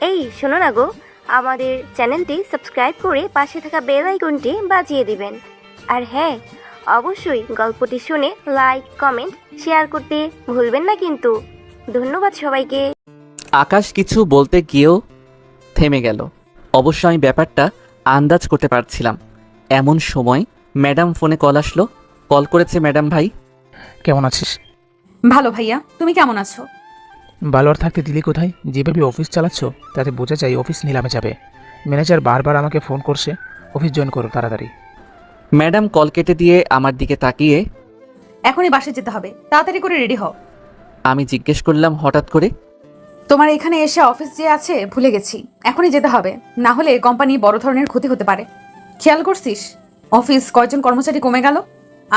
এই শোনো না গো, আমাদের চ্যানেলটি সাবস্ক্রাইব করে পাশে থাকা বেল আইকনটি বাজিয়ে দিবেন। আর হ্যাঁ, অবশ্যই গল্পটি শুনে লাইক কমেন্ট শেয়ার করতে ভুলবেন না কিন্তু। ধন্যবাদ সবাইকে। আকাশ কিছু বলতে গিয়েও থেমে গেল। অবশ্য আমি ব্যাপারটা আন্দাজ করতে পারছিলাম। এমন সময় ম্যাডাম ফোনে কল আসলো। কল করেছে ম্যাডাম ভাই। কেমন আছিস? ভালো ভাইয়া, তুমি কেমন আছো? ভালো আর থাকতে দিলি কোথায়? যেভাবে অফিস চালাচ্ছ তাতে বোঝা যায় অফিস নিলামে যাবে। ম্যানেজার বারবার আমাকে ফোন করছে, অফিস জয়েন করো তাড়াতাড়ি। ম্যাডাম কল কেটে দিয়ে আমার দিকে তাকিয়ে এখনই বাসায় যেতে হবে, তাড়াতাড়ি করে রেডি হও। আমি জিজ্ঞেস করলাম হঠাৎ করে। তোমার এখানে এসে অফিস যে আছে ভুলে গেছি, এখনই যেতে হবে, না হলে কোম্পানি বড় ধরনের ক্ষতি হতে পারে। খেয়াল করছিস অফিস কয়জন কর্মচারী কমে গেল?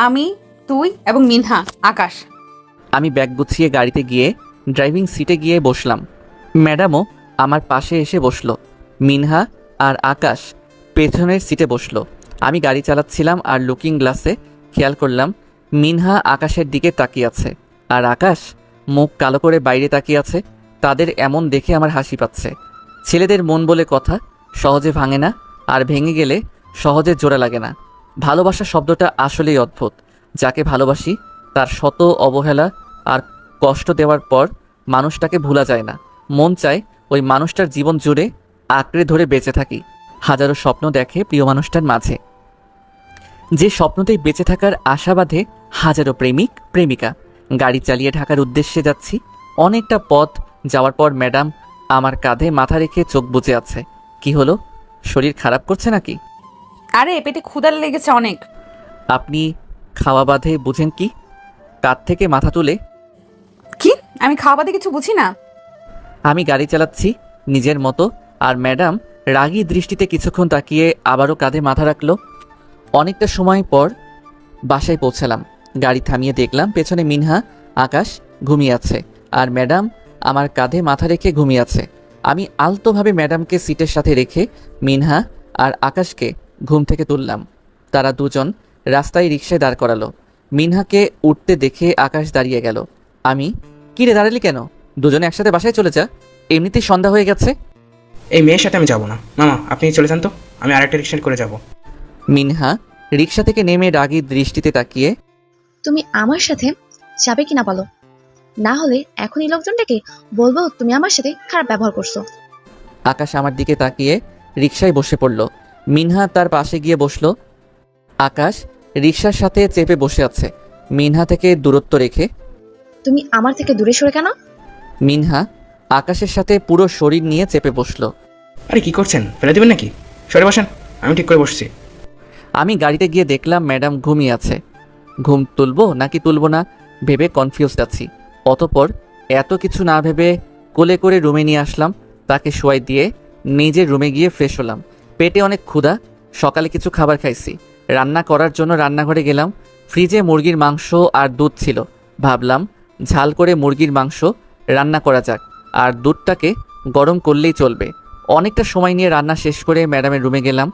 আমি, তুই এবং মিনহা, আকাশ। আমি ব্যাগ গুছিয়ে গাড়িতে গিয়ে ড্রাইভিং সিটে গিয়ে বসলাম। ম্যাডামও আমার পাশে এসে বসলো। মিনহা আর আকাশ পেছনের সিটে বসলো। আমি গাড়ি চালাচ্ছিলাম আর লুকিং গ্লাসে খেয়াল করলাম মিনহা আকাশের দিকে তাকিয়ে আছে আর আকাশ মুখ কালো করে বাইরে তাকিয়ে আছে। তাদের এমন দেখে আমার হাসি পাচ্ছে। ছেলেদের মন বলে কথা সহজে ভাঙে না, আর ভেঙে গেলে সহজে জোড়া লাগে না। ভালোবাসা শব্দটা আসলেই অদ্ভুত। যাকে ভালোবাসি তার শত অবহেলা আর কষ্ট দেওয়ার পর মানুষটাকে ভোলা যায় না। মন চায় ওই মানুষটার জীবন জুড়ে আঁকড়ে ধরে বেঁচে থাকি। হাজারো স্বপ্ন দেখে প্রিয় মানুষটার মাঝে, যে স্বপ্নতেই বেঁচে থাকার আশা বাঁধে হাজারো প্রেমিক প্রেমিকা। গাড়ি চালিয়ে ঢাকার উদ্দেশ্যে যাচ্ছি। অনেকটা পথ যাওয়ার পর ম্যাডাম আমার কাঁধে মাথা রেখে চোখ বুজে আছে। কি হলো, শরীর খারাপ করছে নাকি? আরে পেটে ক্ষুধা লেগেছে অনেক। আপনি খাওয়া বাঁধে বুঝেন কি? কাঁধ থেকে মাথা তুলে কি? আমি খাওয়া বাদে কিছু বুঝি না। আমি গাড়ি চালাচ্ছি নিজের মতো, আর ম্যাডাম রাগী দৃষ্টিতে কিছুক্ষণ তাকিয়ে আবারও কাঁধে মাথা রাখলো। অনেকটা সময় পর বাসায় পৌঁছালাম। গাড়ি থামিয়ে দেখলাম পেছনে মিনহা আকাশ ঘুমিয়ে আছে আর ম্যাডাম আমার কাঁধে মাথা রেখে ঘুমিয়ে আছে। আমি আলতোভাবে ম্যাডামকে সিটের সাথে রেখে মিনহা আর আকাশকে ঘুম থেকে তুললাম। তারা দুজন রাস্তায় রিকশায় দাঁড় করালো। মিনহাকে উঠতে দেখে আকাশ দাঁড়িয়ে গেল। আমি, কি রে দাঁড়ালি কেন? দুজনে একসাথে বাসায় চলে যা, এমনিতেই সন্ধ্যা হয়ে গেছে। এই মেয়ের সাথে আমি যাবো না মামা, আপনি চলে যান তো, আমি আরেকটা রিক্সা করে যাব। মিনহা রিকশা থেকে নেমে রাগী দৃষ্টিতে তাকিয়ে, তুমি আমার সাথে যাবে কিনা বলো, না হলে এখনই লোকজনটাকে বলবো তুমি আমার সাথে খারাপ ব্যবহার করছো। আকাশ আমার দিকে তাকিয়ে রিকশায় বসে পড়ল। মিনহা তার পাশে গিয়ে বসলো। আকাশ রিকশার সাথে চেপে বসে আছে, মিনহা থেকে দূরত্ব রেখে। তুমি আমার থেকে দূরে সরে কেন? মিনহা আকাশের সাথে পুরো শরীর নিয়ে চেপে বসলো। আরে কি করছেন, ফেলে দিবেন নাকি? সরে বসেন, আমি ঠিক করে বসছি। আমি গাড়িতে গিয়ে দেখলাম ম্যাডাম ঘুমিয়ে আছে। ঘুম তুলবো নাকি তুলবো না ভেবে কনফিউজড আছি। অতপর এত কিছু না ভেবে কোলে করে রুমে নিয়ে আসলাম। তাকে শোয়াই দিয়ে নিজের রুমে গিয়ে ফ্রেশ হলাম। পেটে অনেক ক্ষুধা, সকালে কিছু খাবার খাইছি। রান্না করার জন্য রান্নাঘরে গেলাম। ফ্রিজে মুরগির মাংস আর দুধ ছিল। ভাবলাম ঝাল করে মুরগির মাংস রান্না করা যাক, আর দুধটাকে গরম করলেই চলবে। অনেকটা সময় নিয়ে রান্না শেষ করে ম্যাডামের রুমে গেলাম।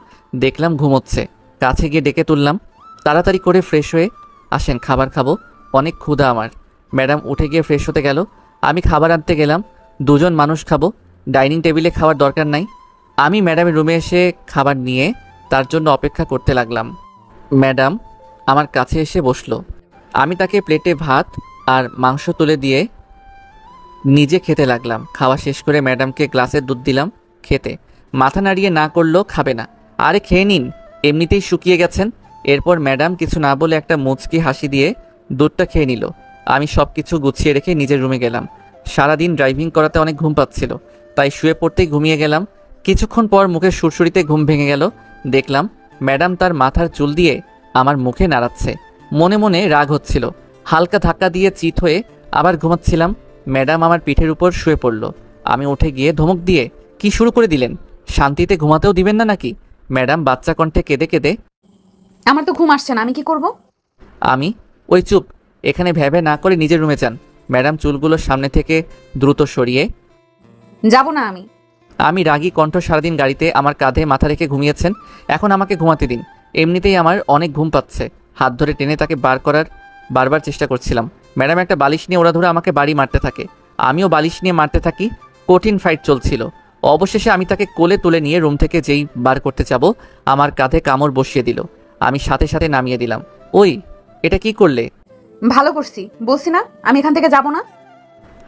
দেখলাম ঘুমোচ্ছে। কাছে গিয়ে ডেকে তুললাম। তাড়াতাড়ি করে ফ্রেশ হয়ে আসেন, খাবার খাবো, অনেক ক্ষুধা আমার। ম্যাডাম উঠে গিয়ে ফ্রেশ হতে গেল। আমি খাবার আনতে গেলাম। দুজন মানুষ খাবো, ডাইনিং টেবিলে খাওয়ার দরকার নাই। আমি ম্যাডামের রুমে এসে খাবার নিয়ে তার জন্য অপেক্ষা করতে লাগলাম। ম্যাডাম আমার কাছে এসে বসলো। আমি তাকে প্লেটে ভাত আর মাংস তুলে দিয়ে নিজে খেতে লাগলাম। খাওয়া শেষ করে ম্যাডামকে গ্লাসে দুধ দিলাম খেতে। মাথা নাড়িয়ে না করলেও খাবে না। আরে খেয়ে নিন, এমনিতেই শুকিয়ে গেছেন। এরপর ম্যাডাম কিছু না বলে একটা মুচকি হাসি দিয়ে দুধটা খেয়ে নিল। আমি সব কিছু গুছিয়ে রেখে নিজের রুমে গেলাম। সারাদিন ড্রাইভিং করাতে অনেক ঘুম পাচ্ছিল, তাই শুয়ে পড়তেই ঘুমিয়ে গেলাম। কিছুক্ষণ পর মুখের সুরসুরিতে ঘুম ভেঙে গেল। দেখলাম ম্যাডাম তার মাথার চুল দিয়ে আমার মুখে নাড়াচ্ছে। মনে মনে রাগ হচ্ছিল। হালকা ধাক্কা দিয়ে চিত হয়ে আবার ঘুমাচ্ছিলাম। ম্যাডাম আমার পিঠের উপর শুয়ে পড়ল। আমি উঠে গিয়ে ধমক দিয়ে, কি শুরু করে দিলেন? শান্তিতে ঘুমাতেও দিবেন না নাকি? ম্যাডাম বাচ্চা কণ্ঠে কেঁদে কেঁদে, আমার তো ঘুম আসছে না, আমি কি করব? আমি, ওই চুপ, এখানে ভেবে না করে নিজের রুমে যান। ম্যাডাম চুলগুলো সামনে থেকে দ্রুত সরিয়ে, যাব না আমি। আমি রাগী কণ্ঠ, সারাদিন গাড়িতে আমার কাঁধে মাথা রেখে ঘুমিয়েছেন, এখন আমাকে ঘুমাতে দিন। এমনিতেই আমার অনেক ঘুম পাচ্ছে। হাত ধরে টেনে তাকে বার করার বারবার চেষ্টা করছিলাম। ম্যাডাম একটা বালিশ নিয়ে ওরা ধরে আমাকে বাড়ি মারতে থাকে, আমিও বালিশ নিয়ে মারতে থাকি। কঠিন ফাইট চলছিল। অবশেষে আমি তাকে কোলে তুলে নিয়ে রুম থেকে যেই বার করতে যাব আমার কাঁধে কামড় বসিয়ে দিল। আমি সাথে সাথে নামিয়ে দিলাম। ওই, এটা কি করলে? ভালো করছি, বলছি না আমি এখান থেকে যাব না।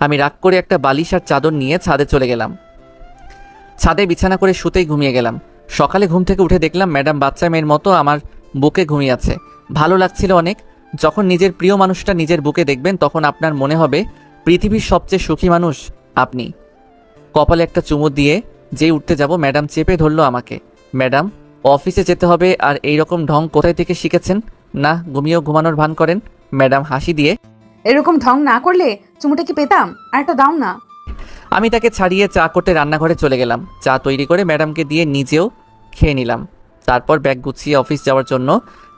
আমি রাগ করে একটা বালিশ আর চাদর নিয়ে ছাদে চলে গেলাম। ছাদে বিছানা করে শুতেই ঘুমিয়ে গেলাম। সকালে ঘুম থেকে উঠে দেখলাম ম্যাডাম বাচ্চা মেয়ের মতো আমার বুকে ঘুমিয়ে আছে। ভালো লাগছিল অনেক। যখন নিজের প্রিয় মানুষটা নিজের বুকে দেখবেন তখন আপনার মনে হবে পৃথিবীর সবচেয়ে সুখী মানুষ আপনি। কপালে একটা চুমু দিয়ে যেই উঠতে যাব ম্যাডাম চেপে ধরলো আমাকে। ম্যাডাম, অফিসে যেতে হবে আর এই রকম ঢং কোথায় থেকে শিখেছেন? না ঘুমিয়েও ঘুমানোর ভান করেন। ম্যাডাম হাসি দিয়ে, এরকম ঢং না করলে চুমুটা কি পেতাম? আর একটা দাও না। আমি তাকে ছাড়িয়ে চা করতে রান্নাঘরে চলে গেলাম। চা তৈরি করে ম্যাডামকে দিয়ে নিজেও খেয়ে নিলাম। তারপর ব্যাগ গুছিয়ে অফিস যাওয়ার জন্য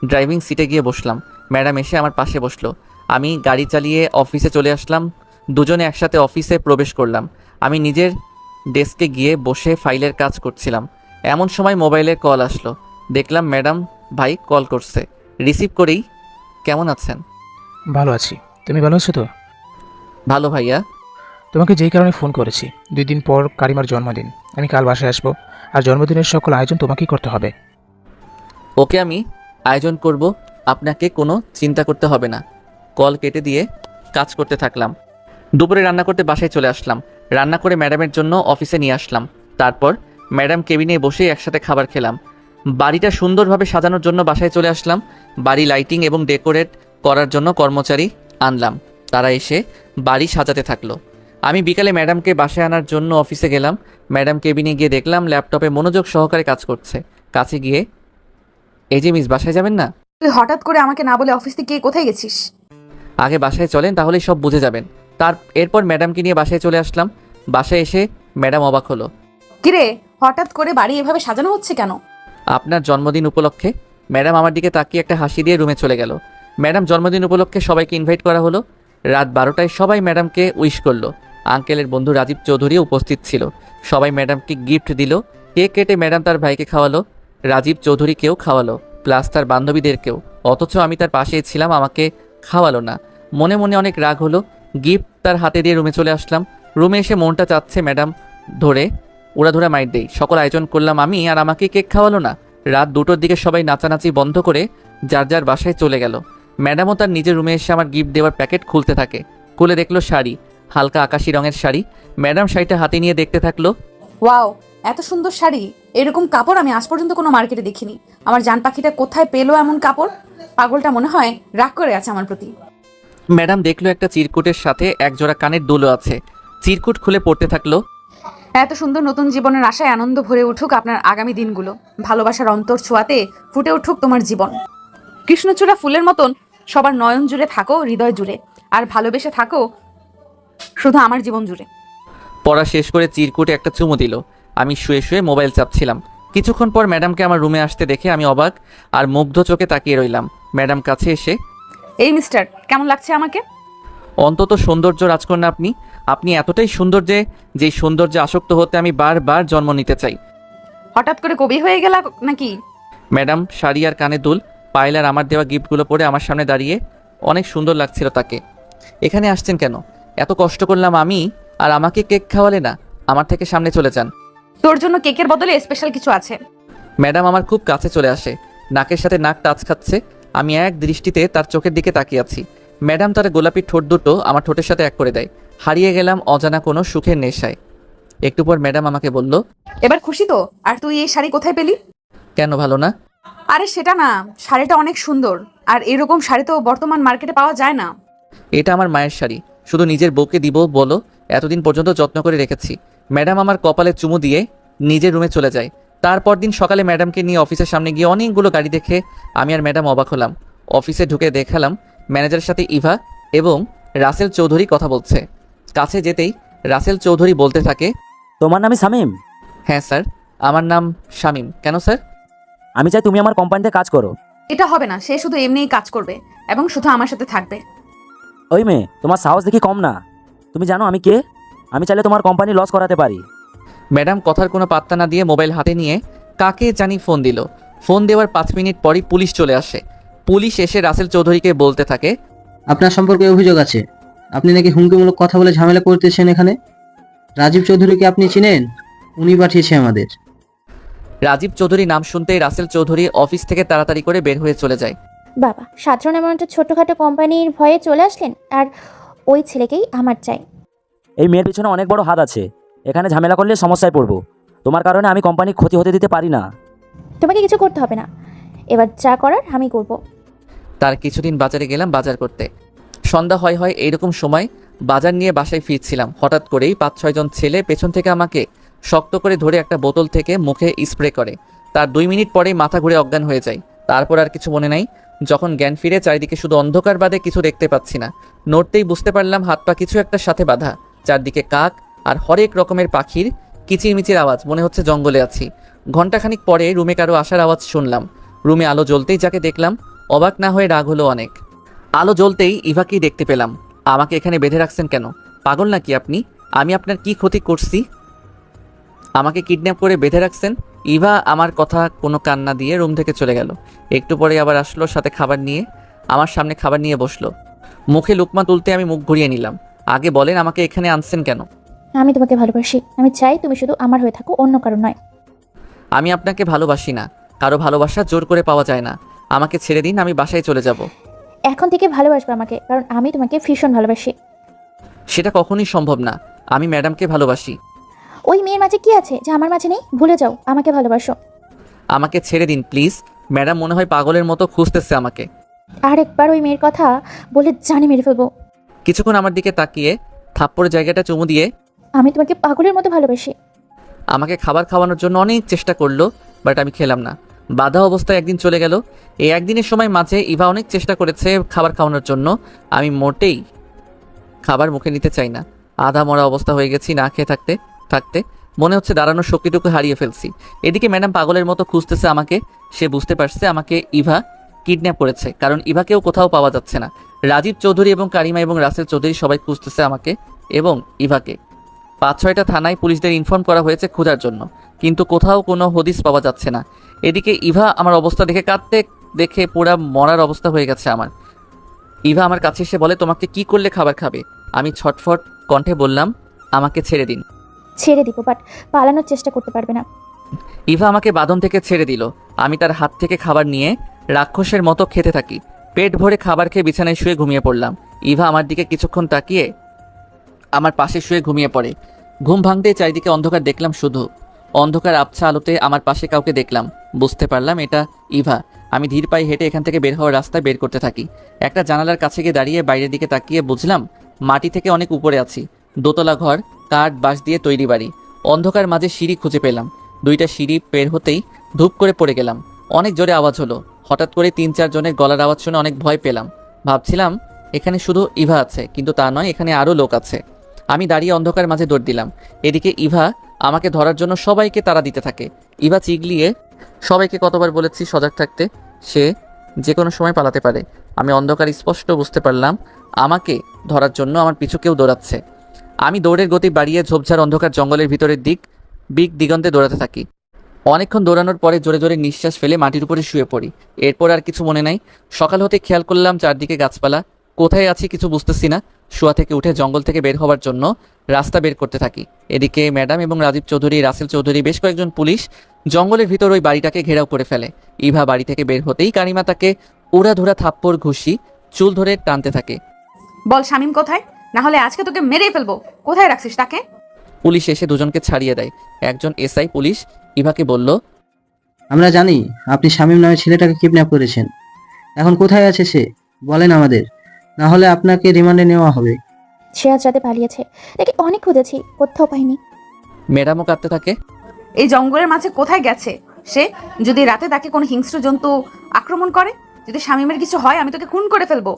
ড্রাইভিং সিটে গিয়ে বসলাম। ম্যাডাম এসে আমার পাশে বসলো। আমি গাড়ি চালিয়ে অফিসে চলে আসলাম। দুজনে একসাথে অফিসে প্রবেশ করলাম। আমি নিজের ডেস্কে গিয়ে বসে ফাইলের কাজ করছিলাম। এমন সময় মোবাইলের কল আসলো। দেখলাম ম্যাডাম ভাই কল করছে। রিসিভ করেই, কেমন আছেন? ভালো আছি, তুমি ভালো আছো তো? ভালো ভাইয়া। তোমাকে যেই কারণে ফোন করেছি, 2 দিন পর কারিমার জন্মদিন। আমি কাল বাসায় আসবো, আর জন্মদিনের সকল আয়োজন তোমাকেই করতে হবে। ওকে, আমি আয়োজন করব, আপনাকে কোনো চিন্তা করতে হবে না। কল কেটে দিয়ে কাজ করতে থাকলাম। দুপুরে রান্না করতে বাসায় চলে আসলাম। রান্না করে ম্যাডামের জন্য অফিসে নিয়ে আসলাম। তারপর ম্যাডাম কেবিনে বসে একসাথে খাবার খেলাম। বাড়িটা সুন্দরভাবে সাজানোর জন্য বাসায় চলে আসলাম। বাড়ি লাইটিং এবং ডেকোরেট করার জন্য কর্মচারী আনলাম। তারা এসে বাড়ি সাজাতে থাকলো। আমি বিকালে ম্যাডামকে বাসায় আনার জন্য অফিসে গেলাম। ম্যাডাম কেবিনে গিয়ে দেখলাম ল্যাপটপে মনোযোগ সহকারে কাজ করছে। কাছে গিয়ে, এই যে মিস, বাসায় যাবেন না? তুই হঠাৎ করে আমাকে না বলে অফিস থেকে কোথায় গেছিস? আগে বাসায় চলেন, তাহলেই সব বুঝে যাবেন। এরপর ম্যাডামকে নিয়ে বাসায় চলে আসলাম। বাসায় এসে ম্যাডাম অবাক হলো। কিরে, হঠাৎ করে বাড়ি এভাবে সাজানো হচ্ছে কেন? আপনার জন্মদিন উপলক্ষে। ম্যাডাম আমার দিকে তাকিয়ে একটা হাসি দিয়ে রুমে চলে গেল। ম্যাডাম জন্মদিন উপলক্ষে সবাইকে ইনভাইট করা হলো। রাত 12টায় সবাই ম্যাডামকে উইশ করলো। আঙ্কেলের বন্ধু রাজীব চৌধুরীও উপস্থিত ছিল। সবাই ম্যাডামকে গিফট দিল। কেক কেটে ম্যাডাম তার ভাইকে খাওয়ালো। রাজীব চৌধুরীকেও খাওয়ালো, প্লাস তার বান্ধবীদেরকেও। অথচ আমি তার পাশেই ছিলাম, আমাকে খাওয়ালো না। মনে মনে অনেক রাগ হলো। গিফট তার হাতে দিয়ে রুমে চলে আসলাম। রুমে এসে মনটা চাচ্ছে ম্যাডাম ধরে উড়াধুরা মাইর দেই। সকল আয়োজন করলাম আমি, আর আমাকে কেক খাওয়ালো না। রাত 2টোর দিকে সবাই নাচানাচি বন্ধ করে যার যার বাসায় চলে গেল। ম্যাডামও তার নিজের রুমে এসে আমার গিফট দেওয়ার প্যাকেট খুলতে থাকে। খুলে দেখলো শাড়ি, হালকা আকাশি রঙের শাড়ি। ম্যাডাম শাড়িটা হাতে নিয়ে দেখতে থাকলো। ওয়াও, এত সুন্দর শাড়ি! এরকম কাপড় আমি আজ পর্যন্ত কোনো মার্কেটে দেখিনি। আমার জান পাখিটা কোথায় পেলো এমন কাপড়? পাগলটা মনে হয় রাগ করে আছে আমার প্রতি। ম্যাডাম দেখলো একটা চিরকুটের সাথে একজোড়া কানের দুলও আছে। চিরকুট খুলে পড়তে থাকলো। এত সুন্দর নতুন জীবনের আশায় আনন্দ ভরে উঠুক আপনার আগামী দিনগুলো। ভালোবাসার অন্তর ছোঁয়াতে ফুটে উঠুক তোমার জীবন। কৃষ্ণচূড়া ফুলের মতন সবার নয়ন জুড়ে থাকো, হৃদয় জুড়ে। আর ভালোবেসে থাকো শুধু আমার জীবন জুড়ে। পড়া শেষ করে চিরকুটে একটা চুমু দিল। আমি শুয়ে শুয়ে মোবাইল চাপছিলাম। কিছুক্ষণ পর ম্যাডামকে আমার রুমে আসতে দেখে আমি অবাক আর মুগ্ধ চোখে তাকিয়ে রইলাম। ম্যাডাম কাছে এসে, এই মিস্টার, কেমন লাগছে আমাকে? অন্তত সৌন্দর্য রাজকন্যা আপনি। আপনি এতটাই সুন্দর যে যেই সৌন্দর্যে আসক্ত হতে আমি বারবার জন্ম নিতে চাই। হঠাৎ করে কবি হয়ে গেলা নাকি? ম্যাডাম শাড়ি আর কানে দুল, পায়েল আর আমার দেওয়া গিফটগুলো পরে আমার সামনে দাঁড়িয়ে অনেক সুন্দর লাগছিল তাকে। এখানে আসছেন কেন? এত কষ্ট করলাম আমি, আর আমাকে কেক খাওয়ালে না। আমার থেকে সামনে চলে যান। তোর জন্য কেকের বদলে স্পেশাল কিছু আছে। ম্যাডাম আমার খুব কাছে চলে আসে, নাকের সাথে নাক টাচ খাচ্ছে। আমি এক দৃষ্টিতে তার চোখের দিকে তাকিয়ে আছি। ম্যাডাম তার গোলাপি ঠোঁট দুটো আমার ঠোঁটের সাথে এক করে দেয়। হারিয়ে গেলাম অজানা কোনো সুখের নেশায়। একটু পর ম্যাডাম আমাকে বলল, এবার খুশি তো? আর তুই এই শাড়ি কোথায় পেলি? কেন, ভালো না? আরে সেটা না, শাড়িটা অনেক সুন্দর। আর এরকম শাড়ি তো বর্তমান মার্কেটে পাওয়া যায় না। এটা আমার মায়ের শাড়ি, শুধু নিজের বউকে দিব বলো এতদিন পর্যন্ত যত্ন করে রেখেছি। ম্যাডাম আমার কপালে চুমু দিয়ে নিজের রুমে চলে যায়। তারপর দিন সকালে ম্যাডামকে নিয়ে অফিসের সামনে গিয়ে অনেকগুলো গাড়ি দেখে আমি আর ম্যাডাম অবাক হলাম। অফিসে ঢুকে দেখালাম ম্যানেজারের সাথে ইভা এবং রাসেল চৌধুরী কথা বলছে। কাছে যেতেই রাসেল চৌধুরী বলতে থাকে, তোমার নামই শামীম? হ্যাঁ স্যার, আমার নাম শামীম। কেন স্যার? আমি চাই তুমি আমার কোম্পানিতে কাজ করো। এটা হবে না, সে শুধু এমনিই কাজ করবে এবং শুধু আমার সাথে থাকবে। ওই মেয়ে, তোমার সাহস দেখি কম না। তুমি জানো আমি কে? আমি চাইলে তোমার কোম্পানি লস করাতে পারি। ম্যাডাম কথার কোনো পাত্তা না দিয়ে মোবাইল হাতে নিয়ে কাকে জানি ফোন দিল। ফোন দেওয়ার 5 মিনিট পরই পুলিশ চলে আসে। পুলিশ এসে রাসেল চৌধুরীকে বলতে থাকে, আপনার সম্পর্কে অভিযোগ আছে। আপনি নাকি হুমকিমূলক কথা বলে ঝামেলা করতেছেন এখানে। রাজীব চৌধুরীকে আপনি চিনেন? উনি পাঠিয়েছে আমাদের। রাজীব চৌধুরী নাম শুনতেই রাসেল চৌধুরী অফিস থেকে তাড়াতাড়ি করে বের হয়ে চলে যায়। বাবা, সাধারণ এমন একটা ছোটখাটো কোম্পানির ভয়ে চলে আসলেন, আর ওই ছেলেকেই আমার চাই। এই মেয়ের পিছনে অনেক বড় হাত আছে, এখানে ঝামেলা করলে সমস্যায় পড়বো। তোমার কারণে আমি কোম্পানির ক্ষতি হতে দিতে পারি না। তোমাকে কিছু করতে হবে না, এবার যা করার আমি করব। তার কিছুদিন বাজারে গেলাম বাজার করতে। সন্ধ্যা হয় এইরকম সময় বাজার নিয়ে বাসায় ফিরছিলাম। হঠাৎ করেই 5-6 জন ছেলে পেছন থেকে আমাকে শক্ত করে ধরে একটা বোতল থেকে মুখে স্প্রে করে। তার 2 মিনিট পরেই মাথা ঘুরে অজ্ঞান হয়ে যায়। তারপর আর কিছু মনে নাই। যখন জ্ঞান ফিরে চারিদিকে শুধু অন্ধকার বাদে কিছু দেখতে পাচ্ছি না। নড়তেই বুঝতে পারলাম হাত পা কিছু একটা সাথে বাঁধা। চারদিকে কাক আর হরেক রকমের পাখির কিচিরমিচির আওয়াজ, মনে হচ্ছে জঙ্গলে আছি। ঘণ্টাখানিক পরে রুমে কারো আসার আওয়াজ শুনলাম। রুমে আলো জ্বলতেই যাকে দেখলাম অবাক না হয়ে রাগ হলো অনেক। আলো জ্বলতেই ইভাকেই দেখতে পেলাম। আমাকে এখানে বেঁধে রাখছেন কেন? পাগল নাকি আপনি? আমি আপনার কি ক্ষতি করছি? আমাকে কিডন্যাপ করে বেঁধে রাখছেন? ইভা আমার কথা কোনো কান না দিয়ে রুম থেকে চলে গেল। একটু পরে আবার আসলো সাথে খাবার নিয়ে। আমার সামনে খাবার নিয়ে বসলো। মুখে লুকমা তুলতে আমি মুখ ঘুরিয়ে নিলাম। আগে বলেন আমাকে এখানে আনছেন কেন? আমি তোমাকে ভালোবাসি, আমি চাই তুমি শুধু আমার হয়ে থাকো, অন্য কারো নয়। আমি আপনাকে ভালোবাসি না। কারো ভালোবাসা জোর করে পাওয়া যায় না। আমাকে ছেড়ে দিন, আমি বাসায় চলে যাব। এখন থেকে ভালোবাসবে আমাকে, কারণ আমি তোমাকে ভীষণ ভালোবাসি। সেটা কখনোই সম্ভব না। আমি ম্যাডামকে ভালোবাসি। ওই মেয়ের মাঝে কি আছে যা আমার মাঝে নেই? ভুলে যাও, আমাকে ভালোবাসো। আমাকে ছেড়ে দিন প্লিজ। ম্যাডাম মনে হয় পাগলের মতো খুঁজতেছে আমাকে। আর একবার ওই মেয়ের কথা বলে জানি মেরে ফেলবো। কিছুক্ষণ আমার দিকে তাকিয়ে থাপ্পড়ের জায়গাটা চুমু দিয়ে আমি তোমাকে পাগলের মতো ভালোবাসি। আমাকে খাবার খাওয়ানোর জন্য অনেক চেষ্টা করলো, বাট আমি খেলাম না। বাধা অবস্থায় একদিন চলে গেল। এই একদিনের সময় মাঝে ইভা অনেক চেষ্টা করেছে খাবার খাওয়ানোর জন্য। আমি মোটেই খাবার মুখে নিতে চাই না। আধা মরা অবস্থা হয়ে গেছি না খেয়ে থাকতে থাকতে। মনে হচ্ছে দাঁড়ানোর শক্তিটুকু হারিয়ে ফেলছি। এদিকে ম্যাডাম পাগলের মতো খুঁজতেছে আমাকে। সে বুঝতে পারছে আমাকে ইভা কিডন্যাপ করেছে, কারণ ইভাকেও কোথাও পাওয়া যাচ্ছে না। রাজীব চৌধুরী এবং কারিমা এবং রাসেল চৌধুরী সবাই খুঁজতেছে আমাকে এবং ইভাকে। 5-6টা থানায় পুলিশদের ইনফর্ম করা হয়েছে খোঁজার জন্য, কিন্তু কোথাও কোনো হদিস পাওয়া যাচ্ছে না। এদিকে ইভা আমার অবস্থা দেখে কাঁদতে দেখে পুরা মরার অবস্থা হয়ে গেছে আমার। ইভা আমার কাছে এসে বলে, তোমাকে কি করলে খাবার খাবে? আমি ছটফট কণ্ঠে বললাম, আমাকে ছেড়ে দিন। ছেড়ে দিব, বাট পালানোর চেষ্টা করতে পারবে না। ইভা আমাকে বাঁধন থেকে ছেড়ে দিল। আমি তার হাত থেকে খাবার নিয়ে রাক্ষসের মতো খেতে থাকি। পেট ভরে খাবার খেয়ে বিছানায় শুয়ে ঘুমিয়ে পড়লাম। ইভা আমার দিকে কিছুক্ষণ তাকিয়ে আমার পাশে শুয়ে ঘুমিয়ে পড়ে। ঘুম ভাঙতেই চারিদিকে অন্ধকার দেখলাম শুধু। অন্ধকার আবছা আলোতে আমার পাশে কাউকে দেখলাম। বুঝতে পারলাম এটা ইভা। আমি ধীর পায়ে হেঁটে এখান থেকে বের হওয়ার রাস্তায় বের করতে থাকি। একটা জানালার কাছে গিয়ে দাঁড়িয়ে বাইরের দিকে তাকিয়ে বুঝলাম মাটি থেকে অনেক উপরে আছি। দোতলা ঘর, কাঠ বাঁশ দিয়ে তৈরি বাড়ি। অন্ধকার মাঝে সিঁড়ি খুঁজে পেলাম। 2টা সিঁড়ি বের হতেই ধূপ করে পড়ে গেলাম। অনেক জোরে আওয়াজ হলো। হঠাৎ করে 3-4 জনের গলার আওয়াজ শুনে অনেক ভয় পেলাম। ভাবছিলাম এখানে শুধু ইভা আছে, কিন্তু তা নয়, এখানে আরও লোক আছে। আমি দাঁড়িয়ে অন্ধকার মাঝে দৌড় দিলাম। এদিকে ইভা আমাকে ধরার জন্য সবাইকে তাড়া দিতে থাকে। ইভা চিগলিয়ে সবাইকে কতবার বলেছি সজাগ থাকতে, সে যে কোনো সময় পালাতে পারে। আমি অন্ধকার স্পষ্ট বুঝতে পারলাম আমাকে ধরার জন্য আমার পিছু কেউ দৌড়াচ্ছে। আমি দৌড়ের গতি বাড়িয়ে ঝোপঝাড় অন্ধকার জঙ্গলের ভিতরের দিগন্তে দৌড়াতে থাকি। অনেকক্ষণ দৌড়ানোর পরে জোরে জোরে নিঃশ্বাস ফেলে মাটির উপরে শুয়ে পড়ি। এরপর আর কিছু মনে নাই। সকাল হতে খেয়াল করলাম চারদিকে গাছপালা। কোথায় আছি কিছু বুঝতেছি না। শোয়া থেকে উঠে জঙ্গল থেকে বের হওয়ার জন্য রাস্তা বের করতে থাকি। এদিকে ম্যাডাম এবং রাজীব চৌধুরী, রাসেল চৌধুরী, বেশ কয়েকজন পুলিশ জঙ্গলের ভিতর ওই বাড়িটাকে ঘেরাও করে ফেলে। ইভা বাড়ি থেকে বের হতেই কারিমা তাকে উড়াধুরা থাপ্পড় ঘুষি চুল ধরে টানতে থাকে। বল শামীম কোথায়? না হলে আজকে তোকে মেরেই ফেলবো। কোথায় রাখছিস তাকে? পুলিশ এসে দুজনকে ছাড়িয়ে দেয়। একজন এসআই পুলিশ ইভাকে বলল, আমরা জানি আপনি শামীম নামে ছেলেটাকে কিডন্যাপ করেছেন। এখন কোথায় আছে সে বলেন আমাদের, না হলে আপনাকে রিমান্ডে নেওয়া হবে। সে আজ রাতে পালিয়েছে, তাকে অনেক খুঁজেছি, কোথাও পাইনি। ম্যাডামও কাঁদতে থাকে। এই জঙ্গলের মাঝে কোথায় গেছে সে? যদি রাতে তাকে কোনো হিংস্র জন্তু আক্রমণ করে, যদি শামীমের কিছু হয়, আমি তোকে খুন করে ফেলবো।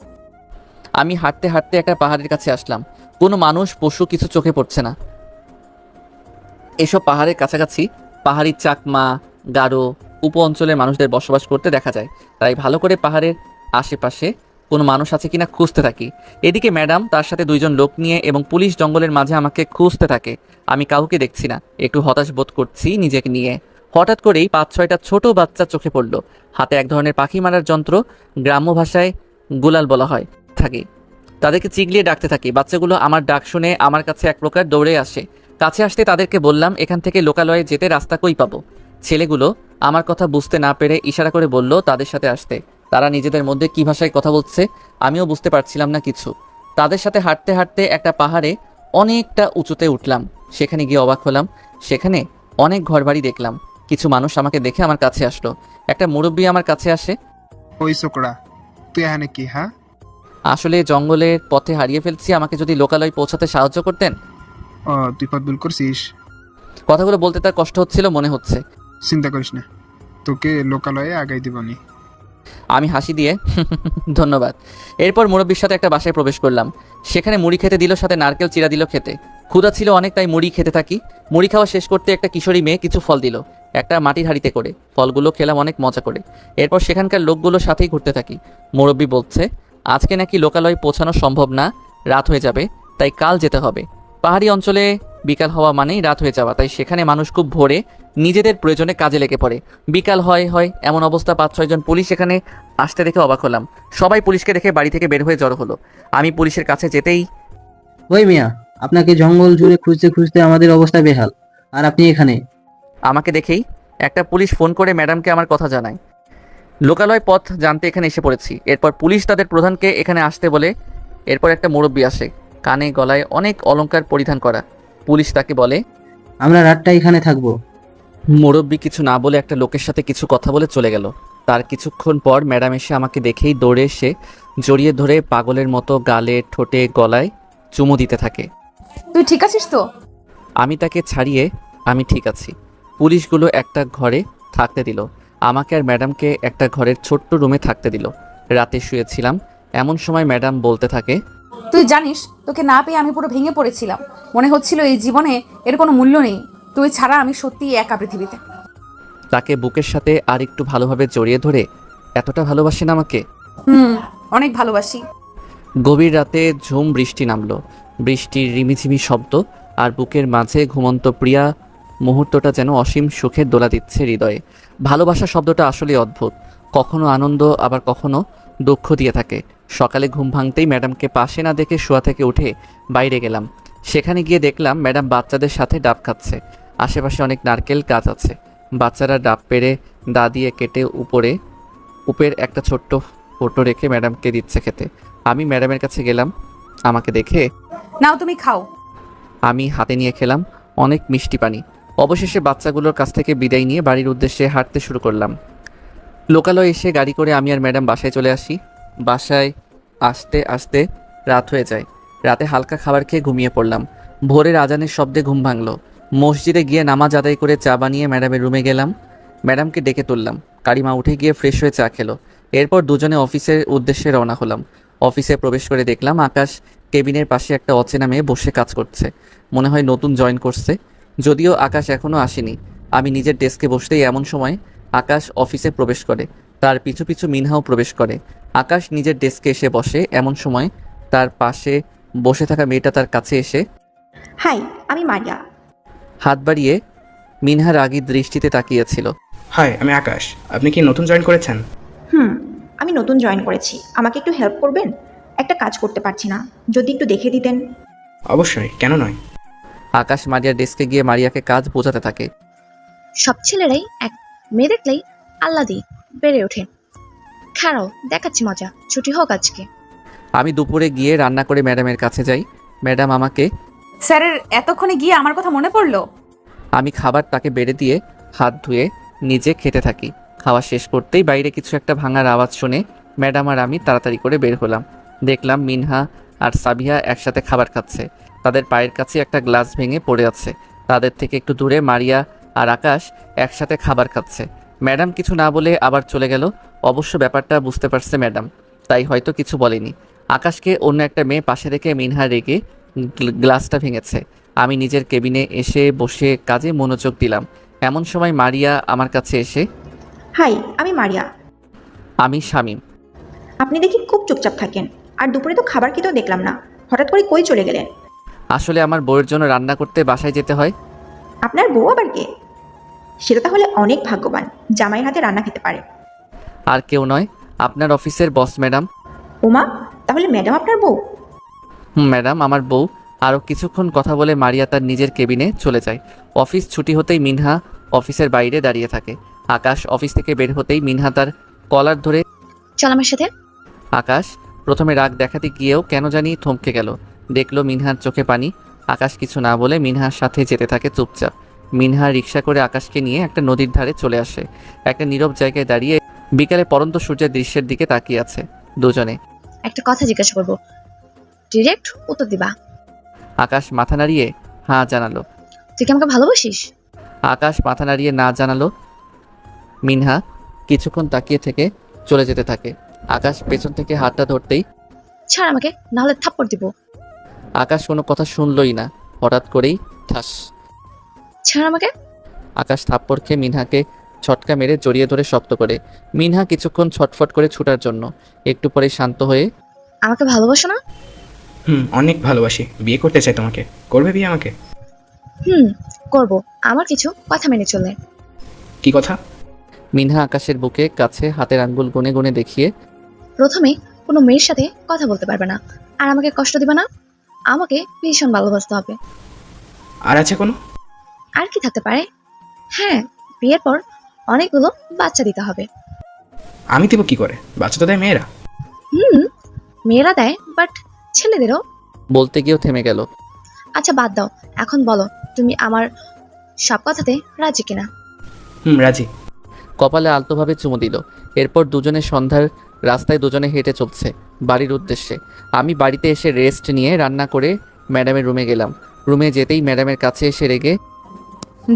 আমি হাঁটতে হাঁটতে একটা পাহাড়ের কাছে আসলাম। কোনো মানুষ পশু কিছু চোখে পড়ছে না। এসব পাহাড়ের কাছাকাছি পাহাড়ি চাকমা, গারো, উপ অঞ্চলের মানুষদের বসবাস করতে দেখা যায়। তাই ভালো করে পাহাড়ের আশেপাশে কোনো মানুষ আছে কিনা খুঁজতে থাকি। এদিকে ম্যাডাম তার সাথে 2 জন লোক নিয়ে এবং পুলিশ জঙ্গলের মাঝে আমাকে খুঁজতে থাকে। আমি কাউকে দেখছি না, একটু হতাশ বোধ করছি নিজেকে নিয়ে। হঠাৎ করেই 5-6টা ছোট বাচ্চা চোখে পড়ল। হাতে এক ধরনের পাখি মারার যন্ত্র, গ্রাম্য ভাষায় গুলাল বলা হয় থাকে। তাদেরকে চিগলিয়ে ডাকতে থাকি। বাচ্চাগুলো আমার ডাক শুনে আমার কাছে এক প্রকার দৌড়ে আসে। কাছে আসতে তাদেরকে বললাম, এখান থেকে লোকালয়ে যেতে রাস্তা কই পাবো? ছেলেগুলো আমার কথা বুঝতে না পেরে ইশারা করে বলল তাদের সাথে আসতে। তারা নিজেদের মধ্যে কী ভাষায় কথা বলছে আমিও বুঝতে পারছিলাম না কিছু। তাদের সাথে হাঁটতে হাঁটতে একটা পাহাড়ে অনেকটা উঁচুতে উঠলাম। সেখানে গিয়ে অবাক হলাম, সেখানে অনেক ঘরবাড়ি দেখলাম। কিছু মানুষ আমাকে দেখে আমার কাছে আসলো। একটা মুরব্বী আমার কাছে আসে। ওই ছোকরা, তুই এখানে কি? হ্যাঁ, আসলে জঙ্গলের পথে হারিয়ে ফেলছি, আমাকে যদি লোকালয় পৌঁছাতে সাহায্য করতেন। ও তুই পথ ভুল করছিস? কথাগুলো বলতে তার কষ্ট হচ্ছিল মনে হচ্ছে। চিন্তা করিস না, তোকে লোকালয়ে আগাই দিবনি। আমি হাসি দিয়ে ধন্যবাদ। এরপর মুরব্বির সাথে একটা বাসায় প্রবেশ করলাম। সেখানে মুড়ি খেতে দিল, সাথে নারকেল চিরা দিল খেতে। ক্ষুধা ছিল অনেক, তাই মুড়ি খেতে থাকি। মুড়ি খাওয়া শেষ করতে একটা কিশোরী মেয়ে কিছু ফল দিল, একটা মাটির হাঁড়িতে করে। ফলগুলো খেলাম অনেক মজা করে। এরপর সেখানকার লোকগুলোর সাথেই ঘুরতে থাকি। মুরব্বি বলছে আজকে নাকি লোকালয় পৌঁছানো সম্ভব না, রাত হয়ে যাবে, তাই কাল যেতে হবে। পাহাড়ি অঞ্চলে বিকাল হওয়া মানেই রাত হয়ে যাওয়া, তাই সেখানে মানুষ খুব ভোরে নিজেদের প্রয়োজনে কাজে লেগে পড়ে। বিকাল হয় এমন অবস্থা 5-6 জন পুলিশ এখানে আসতে দেখে অবাক হলাম। সবাই পুলিশকে দেখে বাড়ি থেকে বের হয়ে জড়ো হলো। আমি পুলিশের কাছে যেতেই, ওই মিয়া, আপনাকে জঙ্গল জুড়ে খুঁজতে খুঁজতে আমাদের অবস্থা বেহাল, আর আপনি এখানে? আমাকে দেখেই একটা পুলিশ ফোন করে ম্যাডামকে আমার কথা জানায়। লোকালয় পথ জানতে এখানে এসে পড়েছি। এরপর পুলিশ তাদের প্রধানকে এখানে আসতে বলে। এরপর একটা মুরব্বি আসে, কানে গলায় অনেক অলংকার পরিধান করা। পুলিশ তাকে বলে, আমরা রাতটা এখানে থাকবো। মুরব্বি কিছু না বলে একটা লোকের সাথে কিছু কথা বলে চলে গেল। তার কিছুক্ষণ পর ম্যাডাম এসে আমাকে দেখেই দৌড়ে এসে জড়িয়ে ধরে পাগলের মতো গালে, ঠোঁটে, গলায় চুমু দিতে থাকে। তুই ঠিক আছিস তো? আমি তাকে ছাড়িয়ে আমি ঠিক আছি। পুলিশগুলো একটা ঘরে থাকতে দিল, আমাকে আর ম্যাডামকে একটা ঘরের ছোট্ট রুমে থাকতে দিল। রাতে শুয়েছিলাম, এমন সময় ম্যাডাম বলতে থাকে, তুই জানিস তোকে না পেয়ে আমি পুরো ভেঙে পড়েছিলাম। মনে হচ্ছিল এই জীবনে এর কোনো মূল্য নেই। তুই ছাড়া আমি সত্যিই একা পৃথিবীতে। তাকে বুকের সাথে আর একটু ভালোভাবে জড়িয়ে ধরে, এতটা ভালোবাসেন আমাকে? অনেক ভালোবাসি। গভীর রাতে ঝুম বৃষ্টি নামলো। বৃষ্টির রিমিঝিমি শব্দ আর বুকের মাঝে ঘুমন্ত প্রিয়া মুহূর্তটা যেন অসীম সুখের দোলা দিচ্ছে হৃদয়ে। ভালোবাসা শব্দটা আসলে অদ্ভুত, কখনো আনন্দ আবার কখনো দুঃখ দিয়ে থাকে। সকালে ঘুম ভাঙতেই ম্যাডামকে পাশে না দেখে শোয়া থেকে উঠে বাইরে গেলাম। সেখানে গিয়ে দেখলাম ম্যাডাম বাচ্চাদের সাথে ডাব খাচ্ছে। আশেপাশে অনেক নারকেল গাছ আছে। বাচ্চারা ডাব পেড়ে দা দিয়ে কেটে উপের একটা ছোট্ট ফটো রেখে ম্যাডামকে দিচ্ছে খেতে। আমি ম্যাডামের কাছে গেলাম। আমাকে দেখে, নাও তুমি খাও। আমি হাতে নিয়ে খেলাম অনেক মিষ্টি পানি। অবশেষে বাচ্চাগুলোর কাছ থেকে বিদায় নিয়ে বাড়ির উদ্দেশ্যে হাঁটতে শুরু করলাম। লোকালয়ে এসে গাড়ি করে আমি আর ম্যাডাম বাসায় চলে আসি। বাসায় আসতে আসতে রাত হয়ে যায়। রাতে হালকা খাবার খেয়ে ঘুমিয়ে পড়লাম। ভোরের আজানের শব্দে ঘুম ভাঙলো। মসজিদে গিয়ে নামাজ আদায় করে চা বানিয়ে ম্যাডামের রুমে গেলাম। ম্যাডামকে ডেকে তুললাম। কারিমা উঠে গিয়ে ফ্রেশ হয়ে চা খেলো। এরপর দুজনে অফিসের উদ্দেশ্যে রওনা হলাম। অফিসে প্রবেশ করে দেখলাম আকাশ কেবিনের পাশে একটা অচেনা মেয়ে বসে কাজ করছে। মনে হয় নতুন জয়েন করছে। যদিও আকাশ এখনও আসেনি। আমি নিজের ডেস্কে বসতেই এমন সময় আকাশ অফিসে প্রবেশ করে। তার পিছু পিছু মিনহাও প্রবেশ করে। আকাশ নিজের ডেস্কে এসে বসে, এমন সময় তার পাশে বসে থাকা মেয়েটা তার কাছে এসে, হাই, আমি মারিয়া। হাত বাড়িয়ে মিনহার রাগী দৃষ্টিতে তাকিয়েছিল। হাই, আমি আকাশ। আপনি কি নতুন জয়েন করেছেন? আমি নতুন জয়েন করেছি। আমাকে একটু হেল্প করবেন? একটা কাজ করতে পারছি না, যদি একটু দেখে দিতেন। অবশ্যই, কেন নয়। আকাশ মারিয়ার ডেস্কে গিয়ে মারিয়াকে কাজ বোঝাতে থাকে। সব ছেলেরাই এক মেয়ে দেখলেই আহ্লাদি বেড়ে ওঠে। খারাও, দেখাচ্ছি মজা, ছুটি হোক আজকে। আমি দুপুরে গিয়ে রান্না করে ম্যাডামের কাছে যাই। ম্যাডাম আমাকে, স্যারের এতক্ষণে গিয়ে আমার কথা মনে পড়লো। আমি খাবার তাকে বেড়ে দিয়ে হাত ধুয়ে নিজে খেতে থাকি। খাওয়া শেষ করতেই বাইরে কিছু একটা ভাঙার আওয়াজ শুনে ম্যাডাম আর আমি তাড়াতাড়ি করে বের হলাম। দেখলাম মিনহা আর সাবিহা একসাথে খাবার খাচ্ছে। তাদের পায়ের কাছে একটা গ্লাস ভেঙে পড়ে আছে। তাদের থেকে একটু দূরে মারিয়া আর আকাশ একসাথে খাবার খাচ্ছে। ম্যাডাম কিছু না বলে আবার চলে গেল। অবশ্য ব্যাপারটা বুঝতে পারছে ম্যাডাম, তাই হয়তো কিছু বলেনি। আকাশকে অন্য একটা মেয়ে পাশে রেখে মিনহা রেগে গ্লাসটা ভেঙেছে। আমি নিজের কেবিনে এসে বসে কাজে মনোযোগ দিলাম। এমন সময় মারিয়া আমার কাছে এসে, হাই, আমি মারিয়া। আমি শামীম। আপনি দেখি খুব চুপচাপ থাকেন, আর দুপুরে তো খাবার খেতেও দেখলাম না। হঠাৎ করে কই চলে গেলেন? আসলে আমার বউয়ের জন্য রান্না করতে বাসায় যেতে হয়। আপনার বউ আবার কে? সেটা তাহলে অনেক ভাগ্যবান, জামাইয়ের হাতে রান্না খেতে পারে। আর কেউ নয়, আপনার অফিসের বস ম্যাডাম। ওমা, তাহলে ম্যাডাম আপনার বউ? ম্যাডাম আমার বউ। আরও কিছুক্ষণ কথা বলে মারিয়া তার নিজের কেবিনে চলে যায়। অফিস ছুটি হতেই মিনহা অফিসের বাইরে দাঁড়িয়ে থাকে। আকাশ অফিস থেকে বের হতেই মিনহা তার কলার ধরে। চল আমার সাথে। আকাশ প্রথমে রাগ দেখাতে গিয়েও কেন জানি থমকে গেল। দেখলো মিনহার চোখে পানি। আকাশ কিছু না বলে মিনহার সাথে যেতে থাকে চুপচাপ। মিনহা রিক্সা করে আকাশকে নিয়ে একটা নদীর ধারে চলে আসে। একটা নীরব জায়গায় দাঁড়িয়ে বিকালে পড়ন্ত সূর্যের দৃশ্যের দিকে তাকিয়ে আছে দুজনে। একটা কথা জিজ্ঞাসা করবো, ডিরেক্ট উত্তর দিবা। আকাশ মাথা নাড়িয়ে হ্যাঁ জানালো। তুই কি আমাকে ভালোবাসিস? আকাশ মাথা নাড়িয়ে না জানালো। মিনহা কিছুক্ষণ তাকিয়ে থেকে চলে যেতে থাকে। আকাশ পেছন থেকে হাতটা ধরতেই ছাড় আমাকে, না হলে থাপ্পড় দিব। আকাশ কোনো কথা শুনলই না। হঠাৎ করেই ঠাস। ছাড় আমাকে। আকাশ থাপ্পড় খেয়ে মিনহাকে ছটকা মেরে জড়িয়ে ধরে শক্ত করে। মিনহা কিছুক্ষণ ছটফট করে ছুটার জন্য, একটু পরে শান্ত হয়ে আমাকে ভালোবাসো না? অনেক ভালোবাসি, বিয়ে করতে চাই তোমাকে। করবে বিয়ে আমাকে? করব, আমার কিছু কথা মেনে চললে। কি কথা? মিনহা আকাশের বুকে কাছে হাতের আঙ্গুল গুনে গুনে দেখিয়ে। প্রথমে কোনো মেয়ের সাথে কথা বলতে পারবে না, আর আমাকে কষ্ট দিবে না। আমাকে ভীষণ ভালোবাসতে হবে। আর আছে কোনো? আর কি থাকতে পারে? হ্যাঁ, বিয়ের পর অনেকগুলো বাচ্চা দিতে হবে। আমি দিব কি করে? বাচ্চা তো দেয় মেয়েরা। মেয়েরা দেয়, বাট ছেলেদেরও। বলতে গিয়েও থেমে গেল। আচ্ছা বাদ দাও, এখন বলো তুমি আমার সব কথাতে রাজি কিনা? রাজি। কপালে আলতোভাবে চুমু দিল। এরপর দুজনে সন্ধ্যার রাস্তায় দুজনে হেঁটে চলছে বাড়ির উদ্দেশ্যে। আমি বাড়িতে এসে রেস্ট নিয়ে রান্না করে ম্যাডামের রুমে গেলাম। রুমে যেতেই ম্যাডামের কাছে এসে রেগে,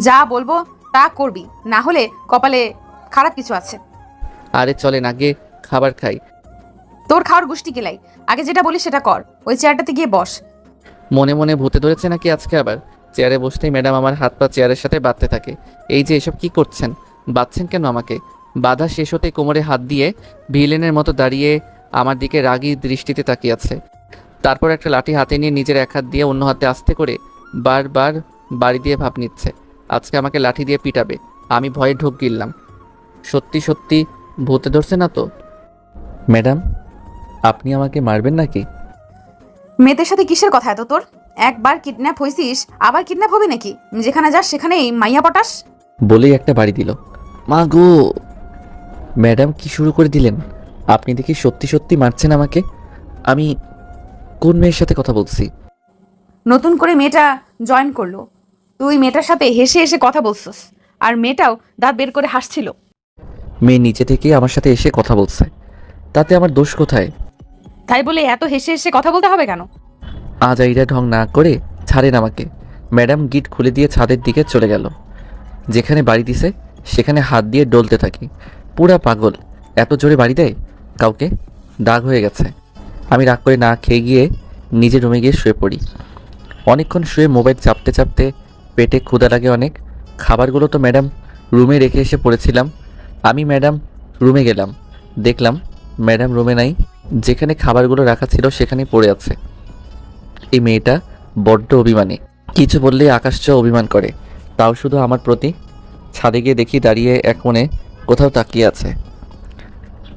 যা বলবো তা করবি, না হলে কপালে খারাপ কিছু আছে। আরে চলেন আগে খাবার খাই। তোর খাওয়ার গুষ্টি গেলাই, আগে যেটা বলিস সেটা কর। ওই চেয়ারটাতে গিয়ে বস। মনে মনে ভূতে ধরেছে নাকি আজকে আবার? চেয়ারে বসতেই ম্যাডাম আমার হাত পা চেয়ারের সাথে বাঁধতে থাকে। এই যে এসব কি করছেন? বাঁধছেন কেন আমাকে? বাধা শেষ হতে কোমরে হাত দিয়ে ভিলেনের মতো দাঁড়িয়ে আমার দিকে রাগী দৃষ্টিতে তাকিয়ে আছে। তারপর একটা লাঠি হাতে নিয়ে নিজের এক হাত দিয়ে অন্য হাতে আস্তে করে বারবার বাড়ি দিয়ে ভাব নিচ্ছে আজকে আমাকে লাঠি দিয়ে পিটাবে। আমি ভয়ে ঢোক গিললাম। সত্যি সত্যি ভূতে ধরছে না তো? ম্যাডাম, আপনি আমাকে মারবেন নাকি? মেয়েদের সাথে কিসের কথা এত তোর? একবার কিডন্যাপ হয়েছিস, আবার কিডন্যাপ হবি নাকি? যেখানে যাস সেখানেই মাইয়া পটাস। বলেই একটা বাড়ি দিল। মা গো! ম্যাডাম কি শুরু করে দিলেন? আপনি দেখি সত্যি সত্যি মারছেন আমাকে। আমি কোন মেয়ের সাথে কথা বলছি? নতুন করে মেয়েটা জয়েন করলো, তুই মেয়েটার সাথে হেসে হেসে কথা বলছিস, আর মেয়েটাও দাঁত বের করে হাসছিল। মেয়ে নিচে থেকে আমার সাথে এসে কথা বলছে, তাতে আমার দোষ কোথায়? তাই বলে এত হেসে হেসে কথা বলতে হবে কেন? আজ এইটা ঢং না করে ছাড়েন আমাকে। ম্যাডাম গিট খুলে দিয়ে ছাদের দিকে চলে গেল। যেখানে বাড়ি দিছে সেখানে হাত দিয়ে ডলতে থাকি। পুরা পাগল, এত জোরে বাড়ি দেয় কাউকে? দাগ হয়ে গেছে। আমি রাগ করে না খেয়ে গিয়ে নিজের রুমে গিয়ে শুয়ে পড়ি। অনেকক্ষণ শুয়ে মোবাইল চাপতে চাপতে পেটে ক্ষুধা লাগে অনেক। খাবারগুলো তো ম্যাডাম রুমে রেখে এসে পড়েছিলাম। আমি ম্যাডাম রুমে গেলাম, দেখলাম ম্যাডাম রুমে নাই। যেখানে খাবারগুলো রাখা ছিল সেখানেই পড়ে আছে। এই মেয়েটা বড্ড অভিমানী, কিছু বললেই আকাশটা অভিমান করে, তাও শুধু আমার প্রতি। ছাদে গিয়ে দেখি দাঁড়িয়ে এক মনে কোথাও তাকিয়ে আছে।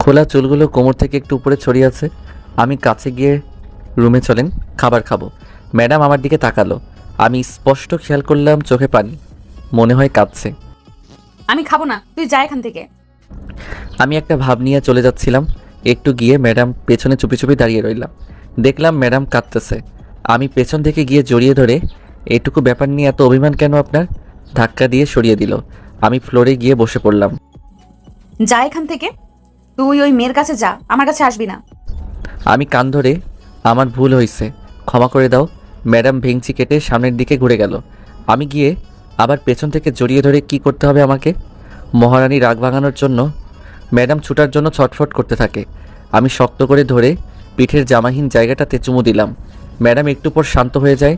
খোলা চুলগুলো কোমর থেকে একটু উপরে ছড়িয়ে আছে। আমি কাছে গিয়ে রুমে চলেন খাবার খাবো। ম্যাডাম আমার দিকে তাকালো। আমি স্পষ্ট খেয়াল করলাম চোখে পানি, মনে হয় কাঁদছে। আমি খাবো না, তুই যা এখান থেকে। আমি একটা ভাব নিয়ে চলে যাচ্ছিলাম, একটু গিয়ে ম্যাডাম পেছনে চুপি চুপি দাঁড়িয়ে রইলাম। দেখলাম ম্যাডাম কাঁদতেছে। আমি পেছন থেকে গিয়ে জড়িয়ে ধরে, এটুকু ব্যাপার নিয়ে এত অভিমান কেন আপনার? ধাক্কা দিয়ে সরিয়ে দিল। আমি ফ্লোরে গিয়ে বসে পড়লাম। যা এখান থেকে, তুই ওই মেয়ের কাছে যা, আমার কাছে আসবি না। আমি কান ধরে, আমার ভুল হয়েছে, ক্ষমা করে দাও। ম্যাডাম ভেঙচি কেটে সামনের দিকে ঘুরে গেল। আমি গিয়ে আবার পেছন থেকে জড়িয়ে ধরে কি করতে হবে আমাকে? মহারানী রাগ ভাঙানোর জন্য ম্যাডাম ছুটার জন্য ছটফট করতে থাকে। আমি শক্ত করে ধরে পিঠের জামাহীন জায়গাটাতে চুমু দিলাম। ম্যাডাম একটু পর শান্ত হয়ে যায়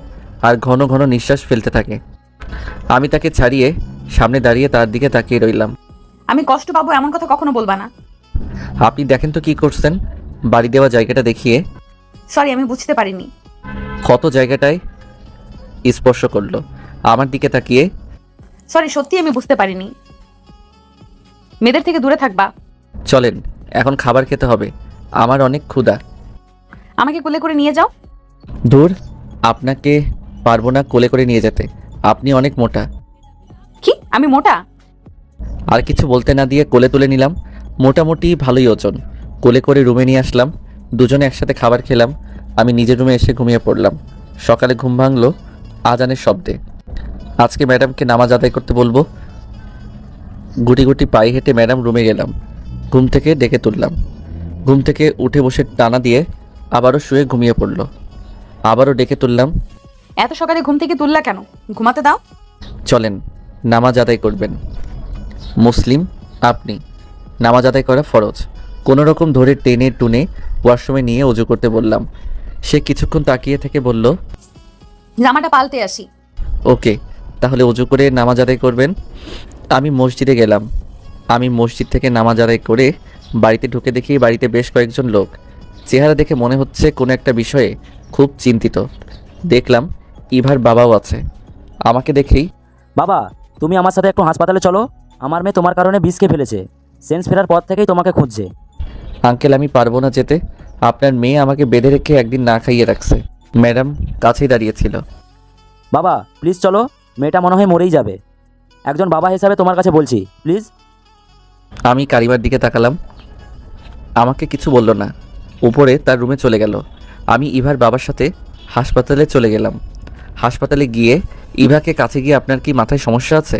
আর ঘন ঘন নিঃশ্বাস ফেলতে থাকে। আমি তাকে ছাড়িয়ে সামনে দাঁড়িয়ে তার দিকে তাকিয়ে রইলাম। আমি কষ্ট পাবো এমন কথা কখনো বলবা না। আপনি দেখেন তো কি করছেন? বাড়ি দেওয়া জায়গাটা দেখিয়ে। সরি, আমি বুঝতে পারিনি। ক্ষত জায়গাটায় স্পর্শ করলো আমার দিকে তাকিয়ে। সরি, সত্যি আমি বুঝতে পারিনি। মেয়েদের থেকে দূরে থাকবা। চলেন এখন খাবার খেতে হবে, আমার অনেক ক্ষুধা। আমাকে কোলে করে নিয়ে যাও। দূর, আপনাকে পারবো না কোলে করে নিয়ে যেতে, আপনি অনেক মোটা। কি আমি মোটা? আর কিছু বলতে না দিয়ে কোলে তুলে নিলাম। মোটামুটি ভালোই ওজন। কোলে করে রুমে নিয়ে আসলাম, দুজনে একসাথে খাবার খেলাম। আমি নিজের রুমে এসে ঘুমিয়ে পড়লাম। সকালে ঘুম ভাঙলো আজানের শব্দে। আজকে ম্যাডামকে নামাজ আদায় করতে বলবো। গুটি গুটি পায়ে হেঁটে ম্যাডাম রুমে গেলাম। ঘুম থেকে ডেকে তুললাম। ঘুম থেকে উঠে বসে টানা দিয়ে আবারও শুয়ে ঘুমিয়ে পড়লো। আবারও ডেকে তুললাম। এত সকালে ঘুম থেকে তুললা কেন? ঘুমাতে দাও। চলেন নামাজ আদায় করবেন। মুসলিম আপনি, নামাজ আদায় করা ফরজ। কোনো রকম ধরে টেনে টুনে ওয়াশরুমে নিয়ে অজু করতে বললাম। সে কিছুক্ষণ তাকিয়ে থেকে বলল, জামাটা পাল্টে আসি। ওকে, তাহলে অজু করে নামাজ আদায় করবেন। আমি মসজিদে গেলাম। আমি মসজিদ থেকে নামাজ আদায় করে বাড়িতে ঢুকে দেখি বাড়িতে বেশ কয়েকজন লোক। চেহারা দেখে মনে হচ্ছে কোনো একটা বিষয়ে খুব চিন্তিত। দেখলাম ইভার বাবাও আছে। আমাকে দেখেই, বাবা, তুমি আমার সাথে একটু হাসপাতালে চলো। আমার মেয়ে তোমার কারণে বিষ খেয়ে ফেলেছে। সেন্স ফেরার পর থেকেই তোমাকে খুঁজছে। আঙ্কেল আমি পারবো না যেতে। আপনার মেয়ে আমাকে বেঁধে রেখে একদিন না খাইয়ে রাখছে। ম্যাডাম কাছেই দাঁড়িয়েছিল। বাবা প্লিজ চলো, মেয়েটা মনে হয় মরেই যাবে। একজন বাবা হিসাবে তোমার কাছে বলছি, প্লিজ। আমি কারিমার দিকে তাকালাম। আমাকে কিছু বলল না, উপরে তার রুমে চলে গেল। আমি ইভার বাবার সাথে হাসপাতালে চলে গেলাম। হাসপাতালে গিয়ে ইভাকে কাছে গিয়ে, আপনার কি মাথায় সমস্যা আছে?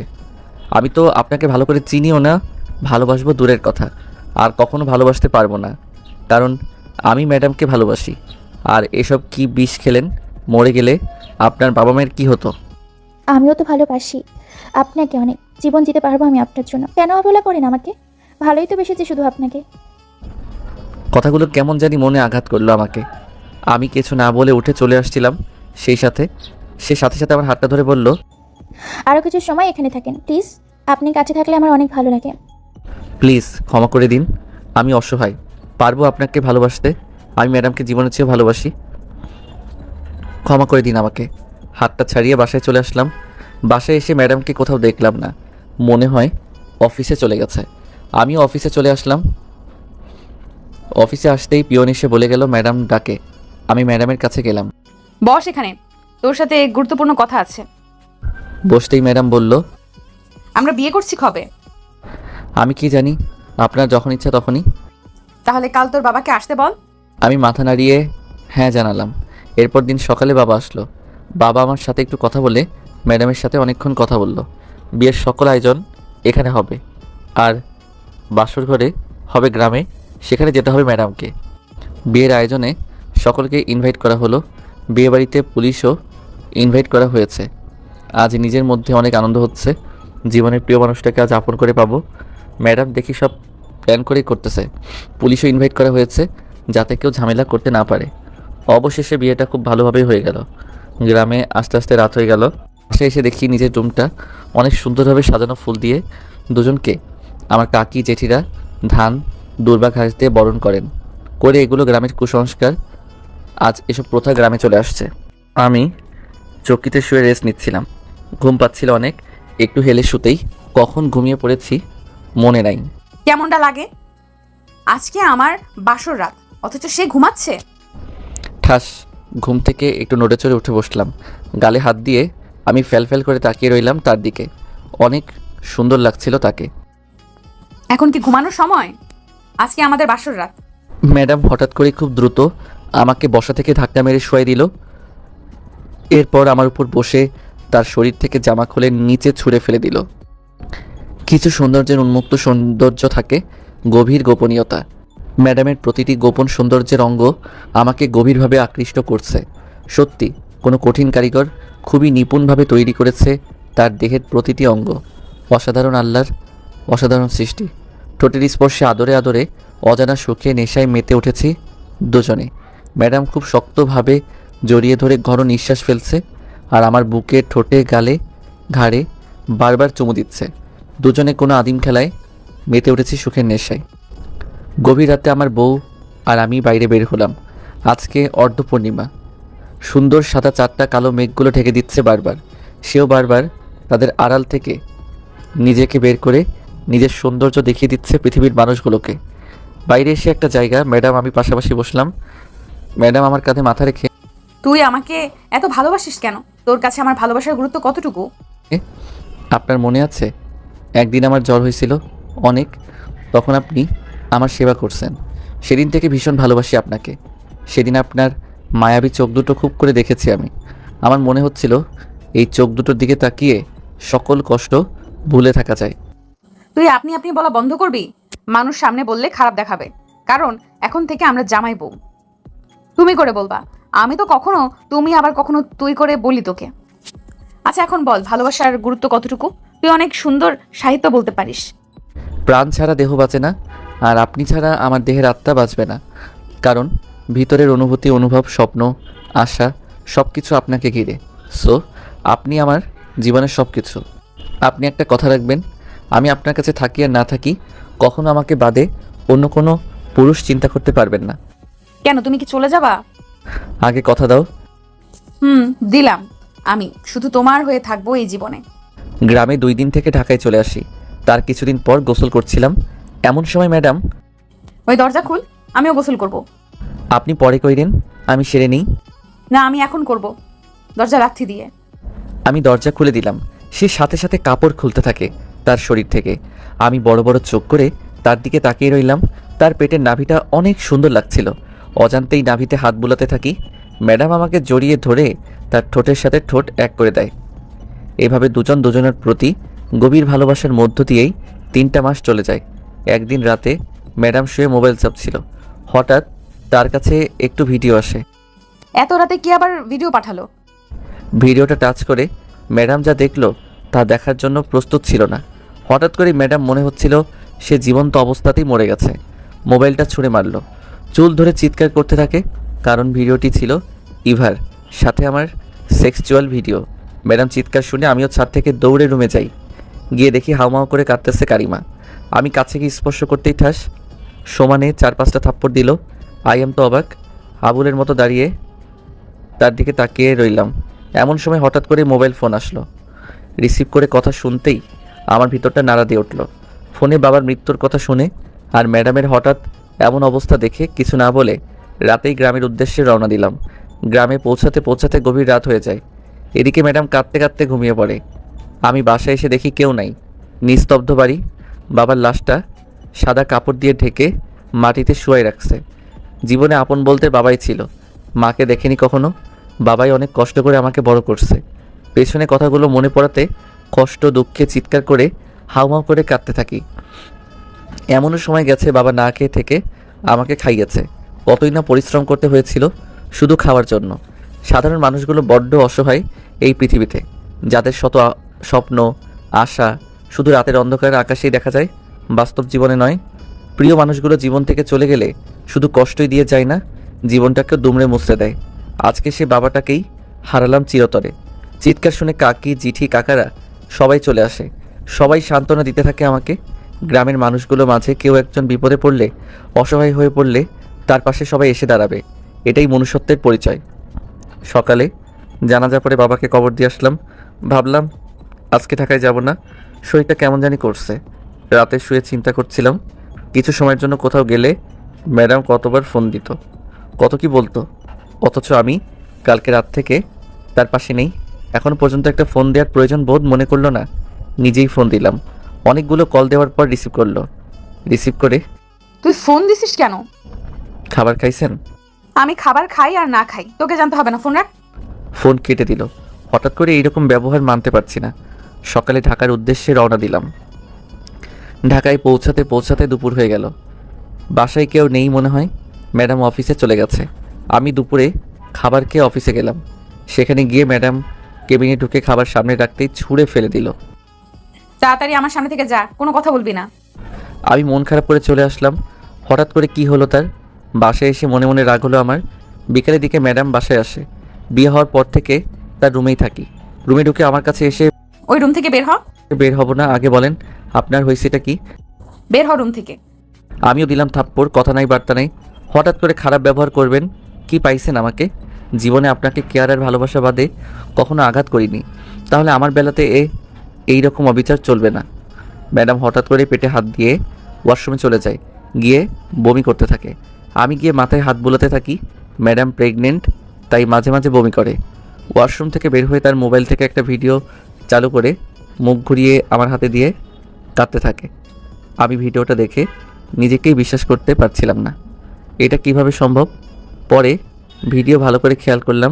আমি তো আপনাকে ভালো করে চিনিও না, ভালোবাসবো দূরের কথা, আর কখনো ভালোবাসতে পারবো না, কারণ আমি ম্যাডামকে ভালোবাসি। আর এসব কি বিষ খেলেন, মরে গেলে আপনার বাবা মায়ের কি হতো? আমিও তো ভালোবাসি আপনাকে অনেক, জীবন দিতে পারবো আমি আপনার জন্য। কেন অবহেলা করেন আমাকে? ভালোই তো বেসেছি শুধু আপনাকে। কথাগুলো কেমন জানি মনে আঘাত করলো আমাকে। আমি কিছু না বলে উঠে চলে আসছিলাম, সে সাথে সাথে আমার হাতটা ধরে বলল, আরও কিছু সময় এখানে থাকেন প্লিজ। আপনি কাছে থাকলে আমার অনেক ভালো লাগে। প্লিজ ক্ষমা করে দিন, আমি অসহায়, পারবো আপনাকে ভালোবাসতে। আমি ম্যাডামকে জীবনের চেয়ে ভালোবাসি, ক্ষমা করে দিন আমাকে। হাতটা ছাড়িয়ে বাসায় চলে আসলাম। বাসায় এসে ম্যাডামকে কোথাও দেখলাম না, মনে হয় অফিসে চলে গেছে। আমিও অফিসে চলে আসলাম। অফিসে আসতেই পিয়ন এসে বলে গেল ম্যাডাম ডাকে। আমি ম্যাডামের কাছে গেলাম। বস এখানে, তোর সাথে গুরুত্বপূর্ণ কথা আছে। বসতেই ম্যাডাম বলল, আমরা বিয়ে করছি কবে? আমি কি জানি, আপনার যখন ইচ্ছা তখনই। তাহলে কাল তোর বাবাকে আসতে বল। আমি মাথা নাড়িয়ে হ্যাঁ জানালাম। এরপর দিন সকালে বাবা আসলো। বাবা আমার সাথে একটু কথা বলে ম্যাডামের সাথে অনেকক্ষণ কথা বলল। বিয়ের সকল আয়োজন এখানে হবে, আর বাসর ঘরে হবে গ্রামে, সেখানে যেতে হবে ম্যাডামকে। বিয়ের আয়োজনে সকলকে ইনভাইট করা হলো। বিয়ে বাড়িতে পুলিশও ইনভাইট করা হয়েছে। আজ নিজের মধ্যে অনেক আনন্দ হচ্ছে, জীবনের প্রিয় মানুষটাকে আজ আপন করে পাবো। ম্যাডাম দেখি সব প্ল্যান করেই করতেছে। পুলিশও ইনভাইট করা হয়েছে যাতে কেউ ঝামেলা করতে না পারে। অবশেষে বিয়েটা খুব ভালোভাবেই হয়ে গেল। গ্রামে আস্তে আস্তে রাত হয়ে গেল। বাসায় এসে দেখি নিজের রুমটা অনেক সুন্দরভাবে সাজানো ফুল দিয়ে। দুজনকে আমার কাকি জেঠিরা ধান দুর্বা ঘাস দিয়ে বরণ করেন করে, এগুলো গ্রামের কুসংস্কার। আজ এসব প্রথা গ্রামে চলে আসছে। আমি চৌকিতে শুয়ে রেস্ট নিচ্ছিলাম, ঘুম পাচ্ছিল অনেক। একটু হেলে শুতেই কখন ঘুমিয়ে পড়েছি মনে নাই। কেমনটা লাগে? আজকে আমার বাসর রাত, অথচ সে ঘুমাচ্ছে। ঠাস, ঘুম থেকে একটু নড়ে চড়ে উঠে বসলাম। গালে হাত দিয়ে আমি ফ্যাল করে তাকিয়ে রইলাম তার দিকে। অনেক সুন্দর লাগছিল তাকে। এখন কি ঘুমানোর সময়? আজকে আমাদের বাসর রাত। ম্যাডাম হঠাৎ করে খুব দ্রুত আমাকে বসা থেকে ধাক্কা মেরে শোয়াই দিল। এরপর আমার উপর বসে তার শরীর থেকে জামা খুলে নিচে ছুঁড়ে ফেলে দিল। কিছু সৌন্দর্যের উন্মুক্ত সৌন্দর্য থাকে, গভীর গোপনীয়তা। ম্যাডামের প্রতিটি গোপন সৌন্দর্যের অঙ্গ আমাকে গভীরভাবে আকৃষ্ট করছে। সত্যি কোনো কঠিন কারিগর খুবই নিপুণভাবে তৈরি করেছে তার দেহের প্রতিটি অঙ্গ। অসাধারণ আল্লাহর অসাধারণ সৃষ্টি। ঠোঁটের স্পর্শে আদরে আদরে অজানা সুখে নেশায় মেতে উঠেছি দুজনে। ম্যাডাম খুব শক্তভাবে জড়িয়ে ধরে ঘন নিঃশ্বাস ফেলছে, আর আমার বুকে, ঠোঁটে, গালে, ঘাড়ে বারবার চুমু দিচ্ছে। দুজনে কোনো আদিম খেলায় মেতে উঠেছি সুখের নেশায়। গভীর রাতে আমার বউ আর আমি বাইরে বের হলাম। আজকে অর্ধপূর্ণিমা। সুন্দর সাদা চারটা কালো মেঘগুলো ঢেকে দিচ্ছে বারবার। সেও বারবার তাদের আড়াল থেকে নিজেকে বের করে নিজের সৌন্দর্য দেখিয়ে দিচ্ছে পৃথিবীর মানুষগুলোকে। বাইরে এসে একটা জায়গা, ম্যাডাম আমি পাশাপাশি বসলাম। ম্যাডাম আমার কাঁধে মাথা রেখে তুই আমাকে এত ভালোবাসিস কেন? তোর কাছে আমার ভালোবাসার গুরুত্ব কতটুকু? আপনার মনে আছে একদিন আমার জ্বর হয়েছিল অনেক, তখন আপনি আমার সেবা করছেন। সেদিন থেকে ভীষণ ভালোবাসি আপনাকে। সেদিন আপনার মায়াবী চোখ দুটো খুব করে দেখেছি আমি। আমার মনে হচ্ছিল এই চোখ দুটোর দিকে তাকিয়ে সকল কষ্ট ভুলে থাকা যায়। তুই আপনি আপনি বলা বন্ধ করবি? মানুষ সামনে বললে খারাপ দেখাবে, কারণ এখন থেকে আমরা জামাই বউ। তুমি করে বলবা। আমি তো কখনো তুমি আবার কখনো তুই করে বলি তোকে। আচ্ছা এখন বল ভালোবাসার গুরুত্ব কতটুকু? তুই অনেক সুন্দর সাহিত্য বলতে পারিস। প্রাণ ছাড়া দেহ বাঁচে না, আর আপনি ছাড়া আমার দেহের আত্মা বাঁচবে না। কারণ ভিতরের অনুভূতি, অনুভব, স্বপ্ন, আশা সব কিছু আপনাকে ঘিরে। সো আপনি আমার জীবনের সব কিছু। আপনি একটা কথা রাখবেন, আমি আপনার কাছে থাকি আর না থাকি, কখনো আমাকে বাদে অন্য কোনো পুরুষ চিন্তা করতে পারবেন না। কেন, তুমি কি চলে যাবা? আগে কথা দাও। দিলাম। আমি শুধু তোমার হয়ে থাকবো এই জীবনে। গ্রামে 2 দিন থেকে ঢাকায় চলে আসি। তার কিছুদিন পর গোসল করছিলাম, এমন সময় ম্যাডাম। ওই দরজা খুল, আমিও গোসল করব। আপনি পরে কইরেন, আমি সেরে নিই। না, আমি এখন করব, দরজা লাথি দিয়ে। আমি দরজা খুলে দিলাম। সে সাথে সাথে কাপড় খুলতে থাকে তার শরীর থেকে। আমি বড় বড় চোখ করে তার দিকে তাকিয়ে রইলাম। তার পেটের নাভিটা অনেক সুন্দর লাগছিল। অজান্তেই নাভিতে হাত বুলাতে থাকি। ম্যাডাম আমাকে জড়িয়ে ধরে তার ঠোঁটের সাথে ঠোঁট এক করে দেয়। এভাবে দুজন দুজনের প্রতি গভীর ভালোবাসার মধ্য দিয়েই 3টা মাস চলে যায়। একদিন রাতে ম্যাডাম শুয়ে মোবাইল চাপছিল। হঠাৎ তার কাছে একটু ভিডিও আসে। এত রাতে কি আবার ভিডিও পাঠালো? ভিডিওটা টাচ করে ম্যাডাম যা দেখলো তা দেখার জন্য প্রস্তুত ছিল না। হঠাৎ করে ম্যাডাম মনে হচ্ছিল সে জীবন্ত অবস্থাতেই মরে গেছে। মোবাইলটা ছুঁড়ে মারল, চুল ধরে চিৎকার করতে থাকে, কারণ ভিডিওটি ছিল ইভার সাথে আমার সেক্সুয়াল ভিডিও। ম্যাডাম চিৎকার শুনে আমিও ছাদ থেকে দৌড়ে রুমে যাই। গিয়ে দেখি হাউমাউ করে কাঁদতেছে কারিমা। আমি কাছে গিয়ে স্পর্শ করতেই ঠাস সমানে 4-5টা থাপ্পড় দিল। আই এম তো অবাক, আবুলের মতো দাঁড়িয়ে তার দিকে তাকিয়ে রইলাম। এমন সময় হঠাৎ করে মোবাইল ফোন আসলো। রিসিভ করে কথা শুনতেই আমার ভিতরটা নাড়া দিয়ে উঠল। ফোনে বাবার মৃত্যুর কথা শুনে আর ম্যাডামের হঠাৎ এমন অবস্থা দেখে কিছু না বলে রাতেই গ্রামের উদ্দেশ্যে রওনা দিলাম। গ্রামে পৌঁছাতে পৌঁছাতে গভীর রাত হয়ে যায়। এদিকে ম্যাডাম কাঁদতে কাঁদতে ঘুমিয়ে পড়ে। আমি বাসায় এসে দেখি কেউ নাই, নিস্তব্ধ বাড়ি। বাবার লাশটা সাদা কাপড় দিয়ে ঢেকে মাটিতে শুয়াই রাখছে। জীবনে আপন বলতে বাবাই ছিল। মাকে দেখেনি কখনো। বাবাই অনেক কষ্ট করে আমাকে বড় করছে। পেছনে কথাগুলো মনে পড়াতে কষ্ট দুঃখে চিৎকার করে হাউমাউ করে কাঁদতে থাকি। এমনও সময় গেছে বাবা না খেয়ে থেকে আমাকে খাইয়েছে। কতই না পরিশ্রম করতে হয়েছিল শুধু খাওয়ার জন্য। সাধারণ মানুষগুলো বড্ড অসহায় এই পৃথিবীতে, যাদের শত স্বপ্ন আশা শুধু রাতের অন্ধকারে আকাশেই দেখা যায়, বাস্তব জীবনে নয়। প্রিয় মানুষগুলো জীবন থেকে চলে গেলে শুধু কষ্টই দিয়ে যায় না, জীবনটাকে দুমড়ে মুছড়ে দেয়। আজকে সে বাবাটাকেই হারালাম চিরতরে। চিৎকার শুনে কাকি জিঠি কাকারা সবাই চলে আসে। সবাই সান্ত্বনা দিতে থাকে আমাকে। গ্রামের মানুষগুলো মাঝে কেউ একজন বিপদে পড়লে, অসহায় হয়ে পড়লে তার পাশে সবাই এসে দাঁড়াবে, এটাই মনুষ্যত্বের পরিচয়। সকালে জানাজা পরে বাবাকে কবর দিয়ে আসলাম। ভাবলাম আজকে ঢাকায় যাব না, শরীরটা কেমন জানি করছে। রাতে শুয়ে চিন্তা করছিলাম কিছু সময়ের জন্য কোথাও গেলে ম্যাডাম কতবার ফোন দিত, কত কি বলতো, অথচ আমি কালকে রাত থেকে তার পাশে নেই। এখন পর্যন্ত একটা ফোন দেওয়ার প্রয়োজন বোধ মনে করলো না। নিজেই ফোন দিলাম। অনেকগুলো কল দেওয়ার পর রিসিভ করলো। রিসিভ করে, তুই ফোন দিছিস কেন? খাবার খাইছেন? আমি খাবার খাই আর না খাই তোকে জানতে হবে না, ফোন রাখ। ফোন কেটে দিল। হঠাৎ করে এইরকম ব্যবহার মানতে পারছি না। সকালে ঢাকার উদ্দেশ্যে রওনা দিলাম। ঢাকায় পৌঁছাতে পৌঁছাতে দুপুর হয়ে গেল। বাসায় কেউ নেই মনে হয়, ম্যাডাম অফিসে চলে গেছে। আমি দুপুরে খাবার খেয়ে অফিসে গেলাম। সেখানে গিয়ে ম্যাডাম কেবিনে ঢুকে খাবার সামনে রাখতেই ছুঁড়ে ফেলে দিল। তাড়াতাড়ি আমার সামনে থেকে যা, কোনো কথা বলবি না। আমি মন খারাপ করে চলে আসলাম। হঠাৎ করে কি হলো তার? বাসায় এসে মনে মনে রাগ হলো আমার। বিকেলের দিকে ম্যাডাম বাসায় আসে। বিয়ে হওয়ার পর থেকে তার রুমেই থাকি। রুমে ঢুকে আমার কাছে এসে, ওই রুম থেকে বের হ। বের হব না, আগে বলেন আপনার হয়েছেটা কি? বের হ রুম থেকে। আমিও দিলাম থাপ্পড়, কথা নাই বার্তা নাই। হঠাৎ করে খারাপ ব্যবহার করবেন? কি পাইছেন আমাকে? জীবনে আপনাকে কেয়ার আর ভালোবাসা বাদে কখনো আঘাত করিনি, তাহলে আমার বেলাতে এই রকম অবিচার চলবে না। ম্যাডাম হঠাৎ করে পেটে হাত দিয়ে ওয়াশরুমে চলে যায়, গিয়ে বমি করতে থাকে। আমি গিয়ে মাথায় হাত বুলাতে থাকি। ম্যাডাম প্রেগনেন্ট তাই মাঝে মাঝে বমি করে। ওয়াশরুম থেকে বের হয়ে তার মোবাইল থেকে একটা ভিডিও চালু করে মুখ ঘুরিয়ে আমার হাতে দিয়ে কাঁদতে থাকে। আমি ভিডিওটা দেখে নিজেকেই বিশ্বাস করতে পারছিলাম না, এটা কিভাবে সম্ভব। পরে ভিডিও ভালো করে খেয়াল করলাম,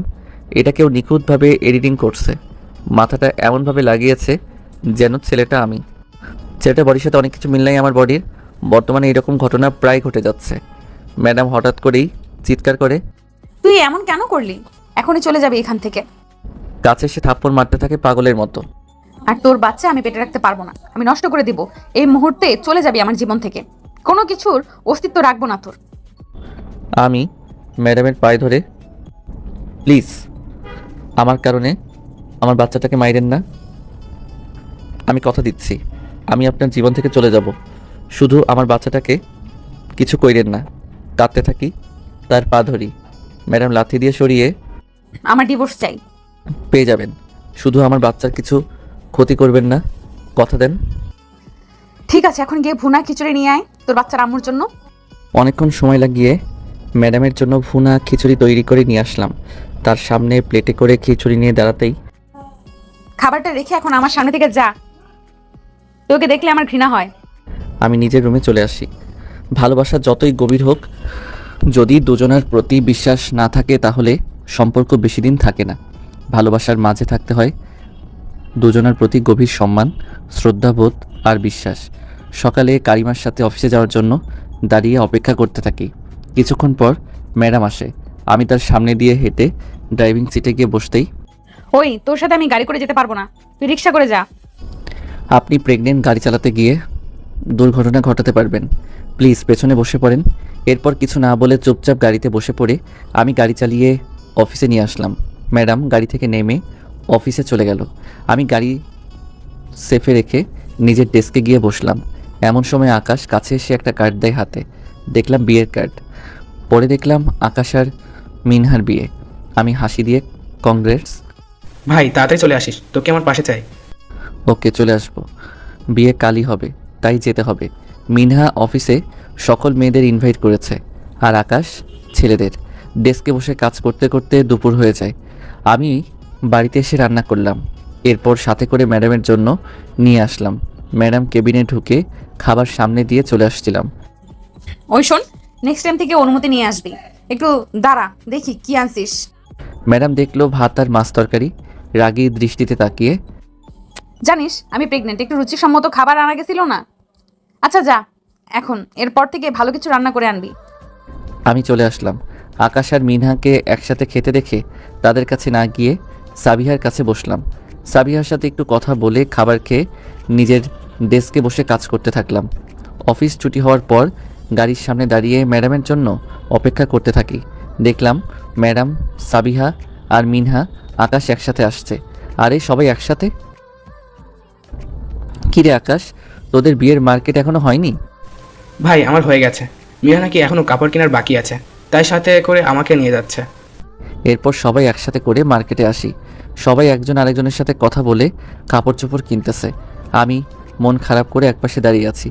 এটা কেউ নিখুঁতভাবে এডিটিং করছে। মাথাটা এমনভাবে লাগিয়েছে যেন ছেলেটা আমি। ছেলেটা বডির সাথে অনেক কিছু মিল নাই আমার বডির। বর্তমানে এরকম ঘটনা প্রায় ঘটে যাচ্ছে। ম্যাডাম হঠাৎ করেই চিৎকার করে, তুই এমন কেন করলি? এখনই চলে যাবি এখান থেকে। কাছে এসে থাপ্পড় মারতে থাকে পাগলের মতো। আর তোর বাচ্চা আমি পেটে রাখতে পারবো না, আমি নষ্ট করে দিব। এই মুহূর্তে চলে যাবি আমার জীবন থেকে, কোনো কিছুর অস্তিত্ব রাখবো না তোর। আমি ম্যাডামের পায়ে ধরে, প্লিজ আমার কারণে আমার বাচ্চাটাকে মাইরেন না। আমি কথা দিচ্ছি আমি আপনার জীবন থেকে চলে যাব, শুধু আমার বাচ্চাটাকে কিছু কইরেন না। কাঁদতে থাকি, তার পা ধরি। ম্যাডাম লাথি দিয়ে সরিয়ে, আমার ডিভোর্স চাই। পেয়ে যাবেন, শুধু আমার বাচ্চার কিছু ক্ষতি করবেন না, কথা দেন। ঠিক আছে, এখন গিয়ে ভুনা খিচুড়ি নিয়ে আয় তোর বাচ্চার আম্মুর জন্য। অনেকক্ষণ সময় লাগিয়ে ম্যাডামের জন্য ভুনা খিচুড়ি তৈরি করে নিয়ে আসলাম। তার সামনে প্লেটে করে খিচুড়ি নিয়ে দাঁড়াতেই, খাবারটা রেখে এখন আমার সামনে থেকে যা, তোকে দেখলে আমার ঘৃণা হয়। আমি নিজের রুমে চলে আসি। ভালোবাসা যতই গভীর হোক, যদি দুজনের প্রতি বিশ্বাস না থাকে তাহলে সম্পর্ক বেশি দিন থাকে না। ভালোবাসার মাঝে থাকতে হয় দুজনের প্রতি গভীর সম্মান, শ্রদ্ধাবোধ আর বিশ্বাস। সকালে কারিমার সাথে অফিসে যাওয়ার জন্য দাঁড়িয়ে অপেক্ষা করতে থাকি। কিছুক্ষণ পর ম্যাডাম আসে। আমি তার সামনে দিয়ে হেঁটে ড্রাইভিং সিটে গিয়ে বসতেই, ওই তোর সাথে আমি গাড়ি করে যেতে পারবো না, তুই রিক্সা করে যা। আপনি প্রেগনেন্ট, গাড়ি চালাতে গিয়ে দুর্ঘটনা ঘটাতে পারবেন, প্লিজ পেছনে বসে পড়েন। এরপর কিছু না বলে চুপচাপ গাড়িতে বসে পড়ে আমি গাড়ি চালিয়ে অফিসে নিয়ে আসলাম। ম্যাডাম গাড়ি থেকে নেমে অফিসে চলে গেল। আমি গাড়ি সেফে রেখে নিজের ডেস্কে গিয়ে বসলাম। এমন সময় আকাশ কাছে এসে একটা কার্ড দেয় হাতে। দেখলাম বিয়ের কার্ড। পরে দেখলাম আকাশ আর মিনহার বিয়ে। আমি হাসি দিয়ে, কংগ্রেটস। ভাই তাড়াতাড়ি চলে আসিস, তোকে আমার পাশে চাই। ওকে, চলে আসবো। বিয়ে কালই হবে, তাই যেতে হবে। মিনহা অফিসে সকল মেয়েদের ইনভাইট করেছে, আর আকাশ ছেলেদের। ডেস্কে বসে কাজ করতে করতে দুপুর হয়ে যায়। আমি বাড়িতে এসে রান্না করলাম, এরপর সাথে করে ম্যাডামের জন্য নিয়ে আসলাম। ম্যাডাম কেবিনে ঢুকে খাবার সামনে দিয়ে চলে আসছিলাম। ওই শোন, নেক্সট টাইম থেকে অনুমতি নিয়ে আসবি। একটু দাঁড়া, দেখি কি আনছিস। ম্যাডাম দেখলো ভাত আর মাছ তরকারি, রাগী দৃষ্টিতে তাকিয়ে, জানিস আমি প্রেগনেন্ট, একটু রুচিসম্মত খাবার আনা গেছিল না। আচ্ছা যা, এখন এরপর থেকে ভালো কিছু রান্না করে আনবি। আমি চলে আসলাম। আকাশ আর মিনহাকে একসাথে খেতে দেখে তাদের কাছে না গিয়ে সাবিহার কাছে বসলাম। সাবিহার সাথে একটু কথা বলে খাবার খেয়ে নিজের ডেস্কে বসে কাজ করতে থাকলাম। অফিস ছুটি হওয়ার পর গাড়ির সামনে দাঁড়িয়ে ম্যাডামের জন্য অপেক্ষা করতে থাকি। দেখলাম ম্যাডাম, সাবিহা আর মিনহা, আকাশ একসাথে আসছে। আরে সবাই একসাথে? কিরে আকাশ, তোদের বিয়ের মার্কেট এখনো হয়নি? ভাই আমার হয়ে গেছে, মিয়া নাকি এখনো কাপড় কেনার বাকি আছে, তাই সাথে করে আমাকে নিয়ে যাচ্ছে। এরপর সবাই একসাথে করে মার্কেটে আসি। সবাই একজন আরেকজনের সাথে কথা বলে কাপড় চোপড় কিনতেছে। আমি মন খারাপ করে একপাশে দাঁড়িয়ে আছি।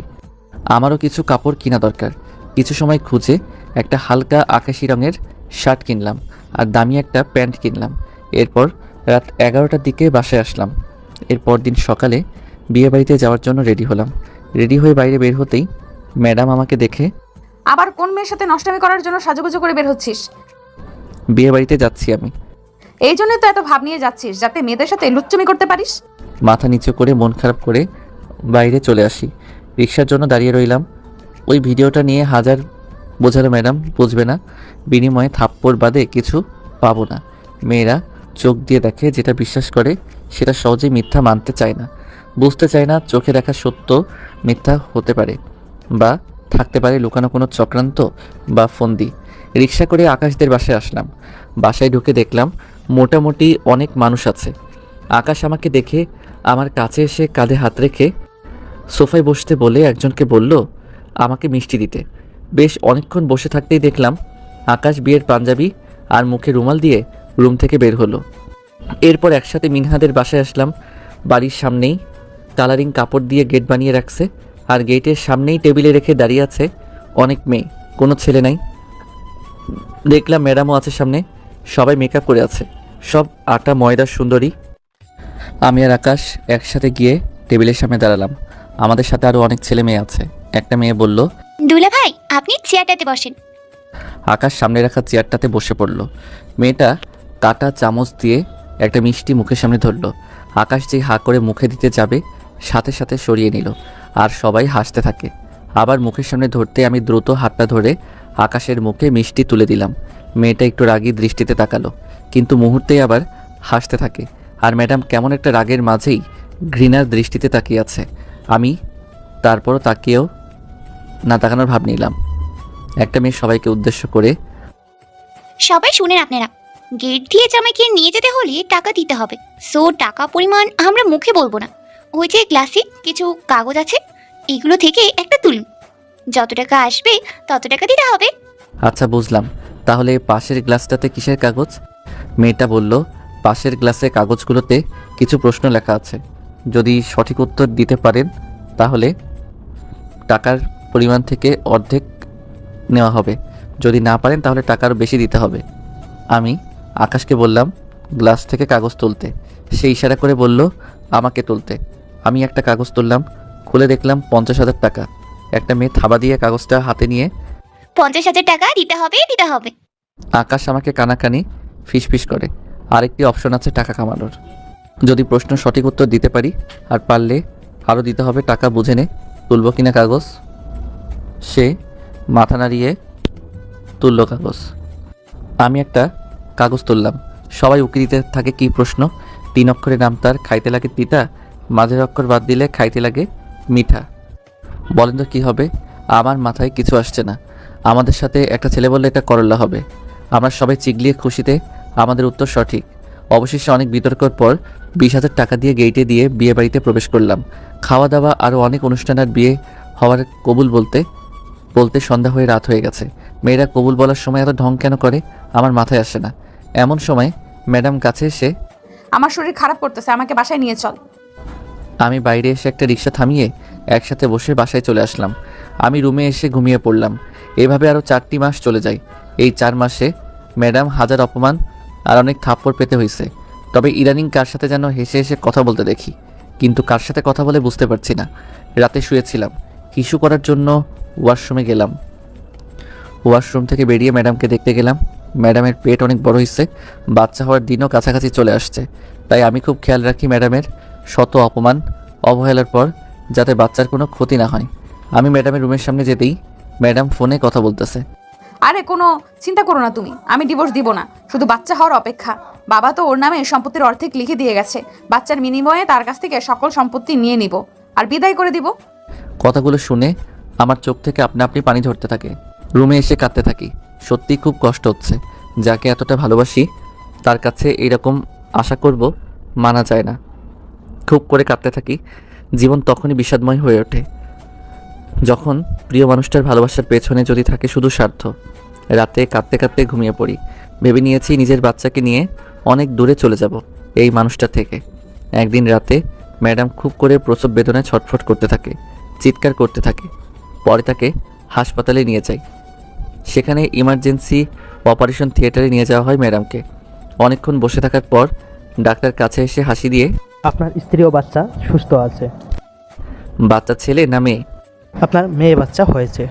আমারও কিছু কাপড় কিনা দরকার। কিছু সময় খুঁজে একটা হালকা আকাশি রঙের শার্ট কিনলাম আর দামি একটা প্যান্ট কিনলাম। এরপর রাত 11টার দিকে বাসায় আসলাম। এরপর দিন সকালে বিয়েবাড়িতে যাওয়ার জন্য রেডি হলাম। রেডি হয়ে বাইরে বের হতেই ম্যাডাম আমাকে দেখে, আবার কোন মেয়ের সাথে নষ্টামি করার জন্য সাজুগুজু করে বের হচ্ছিস? বিয়েবাড়িতে যাচ্ছি আমি। এই জন্যই তো এত ভাব নিয়ে যাচ্ছিস, যাতে মেয়েদের সাথে লুচ্চমি করতে পারিস। মাথা নিচু করে মন খারাপ করে বাইরে চলে আসি। রিক্সার জন্য দাঁড়িয়ে রইলাম। ওই ভিডিওটা নিয়ে হাজার বোঝালো ম্যাডাম বুঝবে না, বিনিময়ে থাপ্পড় বাদে কিছু পাবো না। মেয়েরা চোখ দিয়ে দেখে, যেটা বিশ্বাস করে সেটা সহজেই মিথ্যা মানতে চায় না, বুঝতে চায় না চোখে দেখা সত্য মিথ্যা হতে পারে বা থাকতে পারে লুকানো কোনো চক্রান্ত বা ফন্দি। রিক্সা করে আকাশদের বাসায় আসলাম। বাসায় ঢুকে দেখলাম মোটামুটি অনেক মানুষ আছে। আকাশ আমাকে দেখে আমার কাছে এসে কাঁধে হাত রেখে সোফায় বসতে বলে একজনকে বলল আমাকে মিষ্টি দিতে। বেশ অনেকক্ষণ বসে থাকতেই দেখলাম আকাশ বিয়ের পাঞ্জাবি আর মুখে রুমাল দিয়ে রুম থেকে বের হলো। এরপর একসাথে মিনহাদের বাসায় আসলাম। বাড়ির সামনেই কালারিং কাপড় দিয়ে গেট বানিয়ে রাখছে, আর গেটের সামনেই টেবিলে রেখে দাঁড়িয়ে আছে অনেক মেয়ে, কোনো ছেলে নাই। দেখলাম ম্যাডামও আছে সামনে। সবাই মেকআপ করে আছে, সব আটা ময়দার সুন্দরী। আমি আর আকাশ একসাথে গিয়ে টেবিলের সামনে দাঁড়ালাম। আমাদের সাথে আরও অনেক ছেলে মেয়ে আছে। একটা মেয়ে বলল, দুলা ভাই আপনি চেয়ারটাতে বসেন। আকাশ সামনে রাখা চেয়ারটাতে বসে পড়ল। মেয়েটা কাটা চামচ দিয়ে একটা মিষ্টি মুখের সামনে ধরলো। আকাশ যে হা করে মুখে দিতে যাবে সাথে সাথে সরিয়ে নিল, আর সবাই হাসতে থাকে। আবার মুখের সামনে ধরতে আমি দ্রুত হাতটা ধরে আকাশের মুখে মিষ্টি তুলে দিলাম। মেয়েটা একটু রাগী দৃষ্টিতে তাকালো, কিন্তু মুহূর্তেই আবার হাসতে থাকে। আর ম্যাডাম কেমন একটা রাগের মাঝেই ঘৃণার দৃষ্টিতে তাকিয়ে আছে। আমি তারপরও তাকিয়েও না তাকানোর ভাব নিলাম। একটা মেয়ে সবাইকে উদ্দেশ্য করে, সবাই শুনেন আপনারা, গেট দিয়ে জামাইকে নিয়ে যেতে হলে টাকা দিতে হবে। সো টাকা পরিমাণ আমরা মুখে বলবো না, ওই যে গ্লাসে কিছু কাগজ আছে এগুলো থেকে একটা তুলুন, যত টাকা আসবে তত টাকা দিতে হবে। আচ্ছা বুঝলাম, তাহলে পাশের গ্লাসটাতে কিসের কাগজ? মেয়েটা বলল, পাশের গ্লাসে কাগজগুলোতে কিছু প্রশ্ন লেখা আছে। যদি সঠিক উত্তর দিতে পারেন তাহলে টাকার পরিমাণ থেকে অর্ধেক নেওয়া হবে, যদি না পারেন তাহলে টাকার বেশি দিতে হবে। আমি আকাশকে বললাম গ্লাস থেকে কাগজ তুলতে। সে ইশারা করে বলল আমাকে তুলতে। আমি একটা কাগজ তুললাম, খুলে দেখলাম 50,000 টাকা। একটা মেয়ে থাবা দিয়ে কাগজটা হাতে নিয়ে, 50,000 টাকা দিতে হবে দিতে হবে। আকাশ আমাকে কানাকানি ফিসফিস করে। আরেকটি অপশন আছে টাকা কামানোর, যদি প্রশ্ন সঠিক উত্তর দিতে পারি, আর পারলে আরও দিতে হবে টাকা, বুঝে নে তুলব কিনা কাগজ। সে মাথা নাড়িয়ে তুলল কাগজ। আমি একটা কাগজ তুললাম। সবাই উকি দিতে থাকে কি প্রশ্ন। 3 অক্ষরের নাম তার, খাইতে লাগে তিতা, মাঝের অক্ষর বাদ দিলে খাইতে লাগে মিঠা। বলেন তো কী হবে? আমার মাথায় কিছু আসছে না। আমাদের সাথে একটা ছেলে বললে এটা করলা হবে। আমরা সবাই চিগলিয়ে খুশিতে আমাদের উত্তর সঠিক। অবশেষে অনেক বিতর্কের পর 20,000 টাকা দিয়ে গেটে দিয়ে বিয়ে বাড়িতে প্রবেশ করলাম। খাওয়া দাওয়া আরও অনেক অনুষ্ঠান আর বিয়ে হওয়ার কবুল বলতে বলতে সন্ধ্যা হয়ে রাত হয়ে গেছে। মেয়েরা কবুল বলার সময় এত ঢং কেন করে আমার মাথায় আসে না। এমন সময় ম্যাডাম কাছে এসে, আমার শরীর খারাপ করতেছে, আমাকে বাসায় নিয়ে চল। আমি বাইরে এসে একটা রিক্সা থামিয়ে একসাথে বসে বাসায় চলে আসলাম। আমি রুমে এসে ঘুমিয়ে পড়লাম। এভাবে আরও 4টি মাস চলে যায়। এই 4 মাসে ম্যাডাম হাজার অপমান আর অনেক থাপ্পড় পেতে হয়েছে। তবে ইদানিং কার সাথে যেন হেসে হেসে কথা বলতে দেখি, কিন্তু কার সাথে কথা বলে বুঝতে পারছি না। রাতে শুয়েছিলাম, হিসু করার জন্য ওয়াশরুমে গেলাম। ওয়াশরুম থেকে বেরিয়ে ম্যাডামকে দেখতে গেলাম। ম্যাডামের পেট অনেক বড় হয়েছে, বাচ্চা হওয়ার দিনও কাছাকাছি চলে আসছে। তাই আমি খুব খেয়াল রাখি ম্যাডামের শত অপমান অবহেলার পর যাতে বাচ্চার কোনো ক্ষতি না হয়। আমি ম্যাডামের রুমের সামনে যেতেই ম্যাডাম ফোনে কথা বলতেছে। আরে কোনো চিন্তা করো না তুমি, আমি ডিভোর্স দিব না, শুধু বাচ্চা হওয়ার অপেক্ষা। বাবা তো ওর নামে সম্পত্তির অর্ধেক লিখে দিয়ে গেছে, বাচ্চার বিনিময়ে তার কাছ থেকে সকল সম্পত্তি নিয়ে নিব আর বিদায় করে দিব। কথাগুলো শুনে আমার চোখ থেকে আপনা আপনি পানি ঝরতে থাকে। রুমে এসে কাঁদতে থাকি। সত্যিই খুব কষ্ট হচ্ছে। যাকে এতটা ভালোবাসি তার কাছে এইরকম আশা করব মানা যায় না। খুব করে কাঁদতে থাকি। জীবন তখনই বিষাদময় হয়ে ওঠে যখন প্রিয় মানুষটার ভালোবাসার পেছনে যদি থাকে শুধু স্বার্থ। রাতে কাঁদতে কাঁদতে ঘুমিয়ে পড়ি। ভেবে নিয়েছি নিজের বাচ্চাকে নিয়ে অনেক দূরে চলে যাব এই মানুষটা থেকে। একদিন রাতে ম্যাডাম খুব করে প্রসব বেদনায় ছটফট করতে থাকে, চিৎকার করতে থাকে। পরে তাকে হাসপাতালে নিয়ে যাই। সেখানে ইমার্জেন্সি অপারেশন থিয়েটারে নিয়ে যাওয়া হয় ম্যাডামকে। অনেকক্ষণ বসে থাকার পর ডাক্তার কাছে এসে হাসি দিয়ে, আপনার স্ত্রী ও বাচ্চা সুস্থ আছে। বাচ্চা ছেলে না মেয়ে? আপনার মেয়ে বাচ্চা হয়েছে।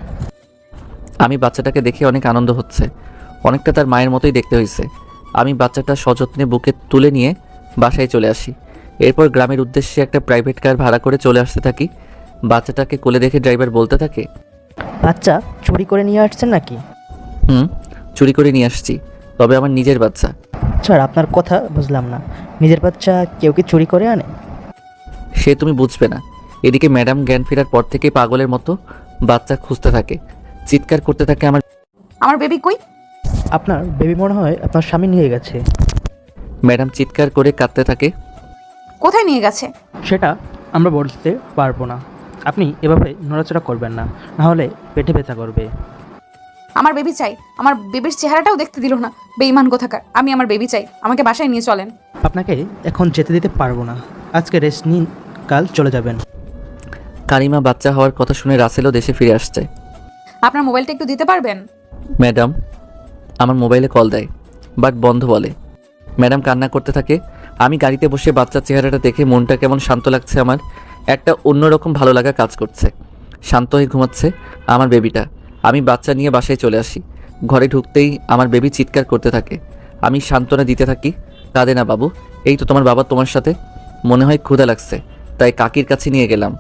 আমি বাচ্চাটাকে দেখে অনেক আনন্দ হচ্ছে। অনেকটা তার মায়ের মতোই দেখতে হয়েছে। আমি বাচ্চাটা সযত্নে বুকে তুলে নিয়ে বাসায় চলে আসি। এরপর গ্রামের উদ্দেশ্যে একটা প্রাইভেট কার ভাড়া করে চলে আসতে থাকি। বাচ্চাটাকে কোলে দেখে ড্রাইভার বলতে থাকে, বাচ্চা চুরি করে নিয়ে আসছেন নাকি? চুরি করে নিয়ে আসছি, তবে আমার নিজের বাচ্চা। স্যার আপনার কথা বুঝলাম না, নিজের বাচ্চা কেউ কি চুরি করে আনে? সে তুমি বুঝবে না। এদিকে ম্যাডাম জ্ঞান ফেরার পর থেকেই পাগলের মতো বাচ্চা খুঁজতে থাকে, চিৎকার করতে থাকে, আমার বেবি কই? আপনার বেবি মনে হয় আপনার স্বামী নিয়ে গেছে। ম্যাডাম চিৎকার করে কাঁদতে থাকে। কোথায় নিয়ে গেছে? সেটা আমরা বলতে পারবো না। আপনি এভাবে নড়াচড়া করবেন না, নাহলে পেটে ব্যথা করবে। আমার বেবি চাই। আমার বেবির চেহারাটাও দেখতে দিল না, বেঈমান কোথাকার। আমি আমার বেবি চাই, আমাকে বাসায় নিয়ে চলেন। আপনাকে এখন যেতে দিতে পারবো না, আজকে রেস্ট নিন, কাল চলে যাবেন। কারিমা বাচ্চা হওয়ার কথা শুনে রাসেলও দেশে ফিরে আসছে। আপনার মোবাইলটা একটু দিতে পারবেন? ম্যাডাম আমার মোবাইলে কল দেয়। বাট বন্ধ বলে। ম্যাডাম কান্না করতে থাকে। আমি গাড়িতে বসে বাচ্চার চেহারাটা দেখে মনটা কেমন শান্ত লাগছে আমার। একটা অন্যরকম ভালো লাগা কাজ করছে। শান্ত হয়ে ঘুমাচ্ছে আমার বেবিটা। আমি বাচ্চা নিয়ে বাসায় চলে আসি। ঘরে ঢুকতেই আমার বেবি চিৎকার করতে থাকে। আমি সান্ত্বনা দিতে থাকি, কাঁদে না বাবু, এই তো তোমার বাবা তোমার সাথে। মনে হয় ক্ষুধা লাগছে, তাই কাকির কাছে নিয়ে গেলাম।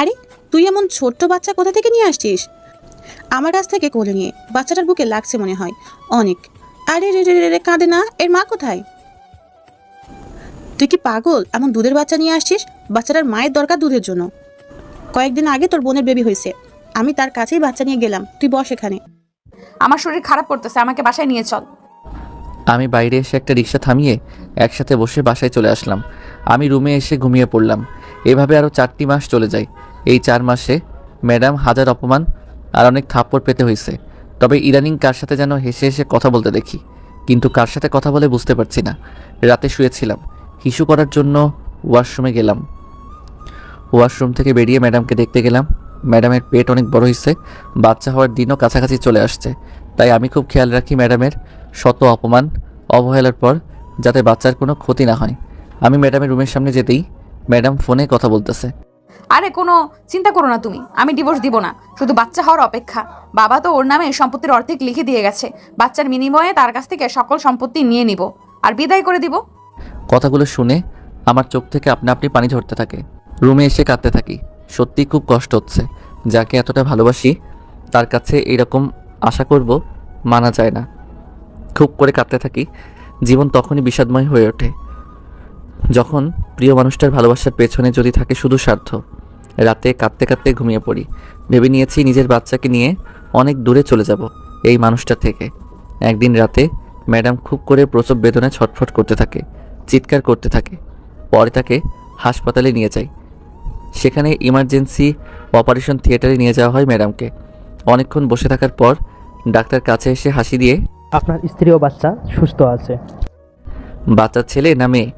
আরে তুই এমন ছোট্ট বাচ্চা কোথা থেকে নিয়ে আসছিস? আমার কাছ থেকে কোলে নিয়ে বাচ্চাটার বুকে লাগছে মনে হয় অনেক। আরে রে রে রে রে, কাঁদে না, এর মা কোথায়? তুই কি পাগল? এমন দুধের বাচ্চা নিয়ে আসছিস? বাচ্চাটার মায়ের দরকার দুধের জন্য। কয়েকদিন আগে তোর বোনের বেবি হয়েছে, আমি তার কাছেই বাচ্চা নিয়ে গেলাম, তুই বস এখানে। আমার শরীর খারাপ করতেছে, আমাকে বাসায় নিয়ে চল। আমি বাইরে এসে একটা রিক্সা থামিয়ে একসাথে বসে বাসায় চলে আসলাম। আমি রুমে এসে ঘুমিয়ে পড়লাম। এভাবে আরও 4টি মাস চলে যায়। এই 4 মাসে ম্যাডাম হাজার অপমান আর অনেক থাপ্পড় পেতে হয়েছে। তবে ইদানিং কার সাথে যেন হেসে হেসে কথা বলতে দেখি, কিন্তু কার সাথে কথা বলে বুঝতে পারছি না। রাতে শুয়েছিলাম, হিসু করার জন্য ওয়াশরুমে গেলাম। ওয়াশরুম থেকে বেরিয়ে ম্যাডামকে দেখতে গেলাম। ম্যাডামের পেট অনেক বড় হয়েছে, বাচ্চা হওয়ার দিনও কাছাকাছি চলে আসছে। তাই আমি খুব খেয়াল রাখি ম্যাডামের শত অপমান অবহেলার পর যাতে বাচ্চার কোনো ক্ষতি না হয়। আমি ম্যাডামের রুমের সামনে যেতেই ম্যাডাম ফোনে কথা বলতেছে। আরে কোনো চিন্তা করো না তুমি, আমি ডিভোর্স দিব না, শুধু বাচ্চা হওয়ার অপেক্ষা। বাবা তো ওর নামে সম্পত্তির অর্ধেক লিখে দিয়ে গেছে, বাচ্চার বিনিময়ে তার কাছ থেকে সকল সম্পত্তি নিয়ে নিব আর বিদায় করে দিব। কথাগুলো শুনে আমার চোখ থেকে আপনা আপনি পানি ঝরতে থাকে। রুমে এসে কাঁদতে থাকি। সত্যি খুব কষ্ট হচ্ছে। যাকে এতটা ভালোবাসি তার কাছে এরকম আশা করব মানা যায় না। খুব করে কাঁদতে থাকি। জীবন তখনই বিষাদময় হয়ে ওঠে যখন প্রিয় মানুষটার ভালোবাসার পেছনে যদি থাকে শুধু স্বার্থ। রাতে কাঁদতে কাঁদতে ঘুমিয়ে পড়ি। ভেবে নিয়েছি নিজের বাচ্চাকে নিয়ে অনেক দূরে চলে যাব এই মানুষটা থেকে। একদিন রাতে ম্যাডাম খুব করে প্রসব বেদনায় ছটফট করতে থাকে, চিৎকার করতে থাকে। পরে তাকে হাসপাতালে নিয়ে যাই। সেখানে ইমার্জেন্সি অপারেশন থিয়েটারে নিয়ে যাওয়া হয় ম্যাডামকে। অনেকক্ষণ বসে থাকার পর ডাক্তার কাছে এসে হাসি দিয়ে, আপনার স্ত্রী ও বাচ্চা সুস্থ আছে। বাচ্চা ছেলে না মেয়ে?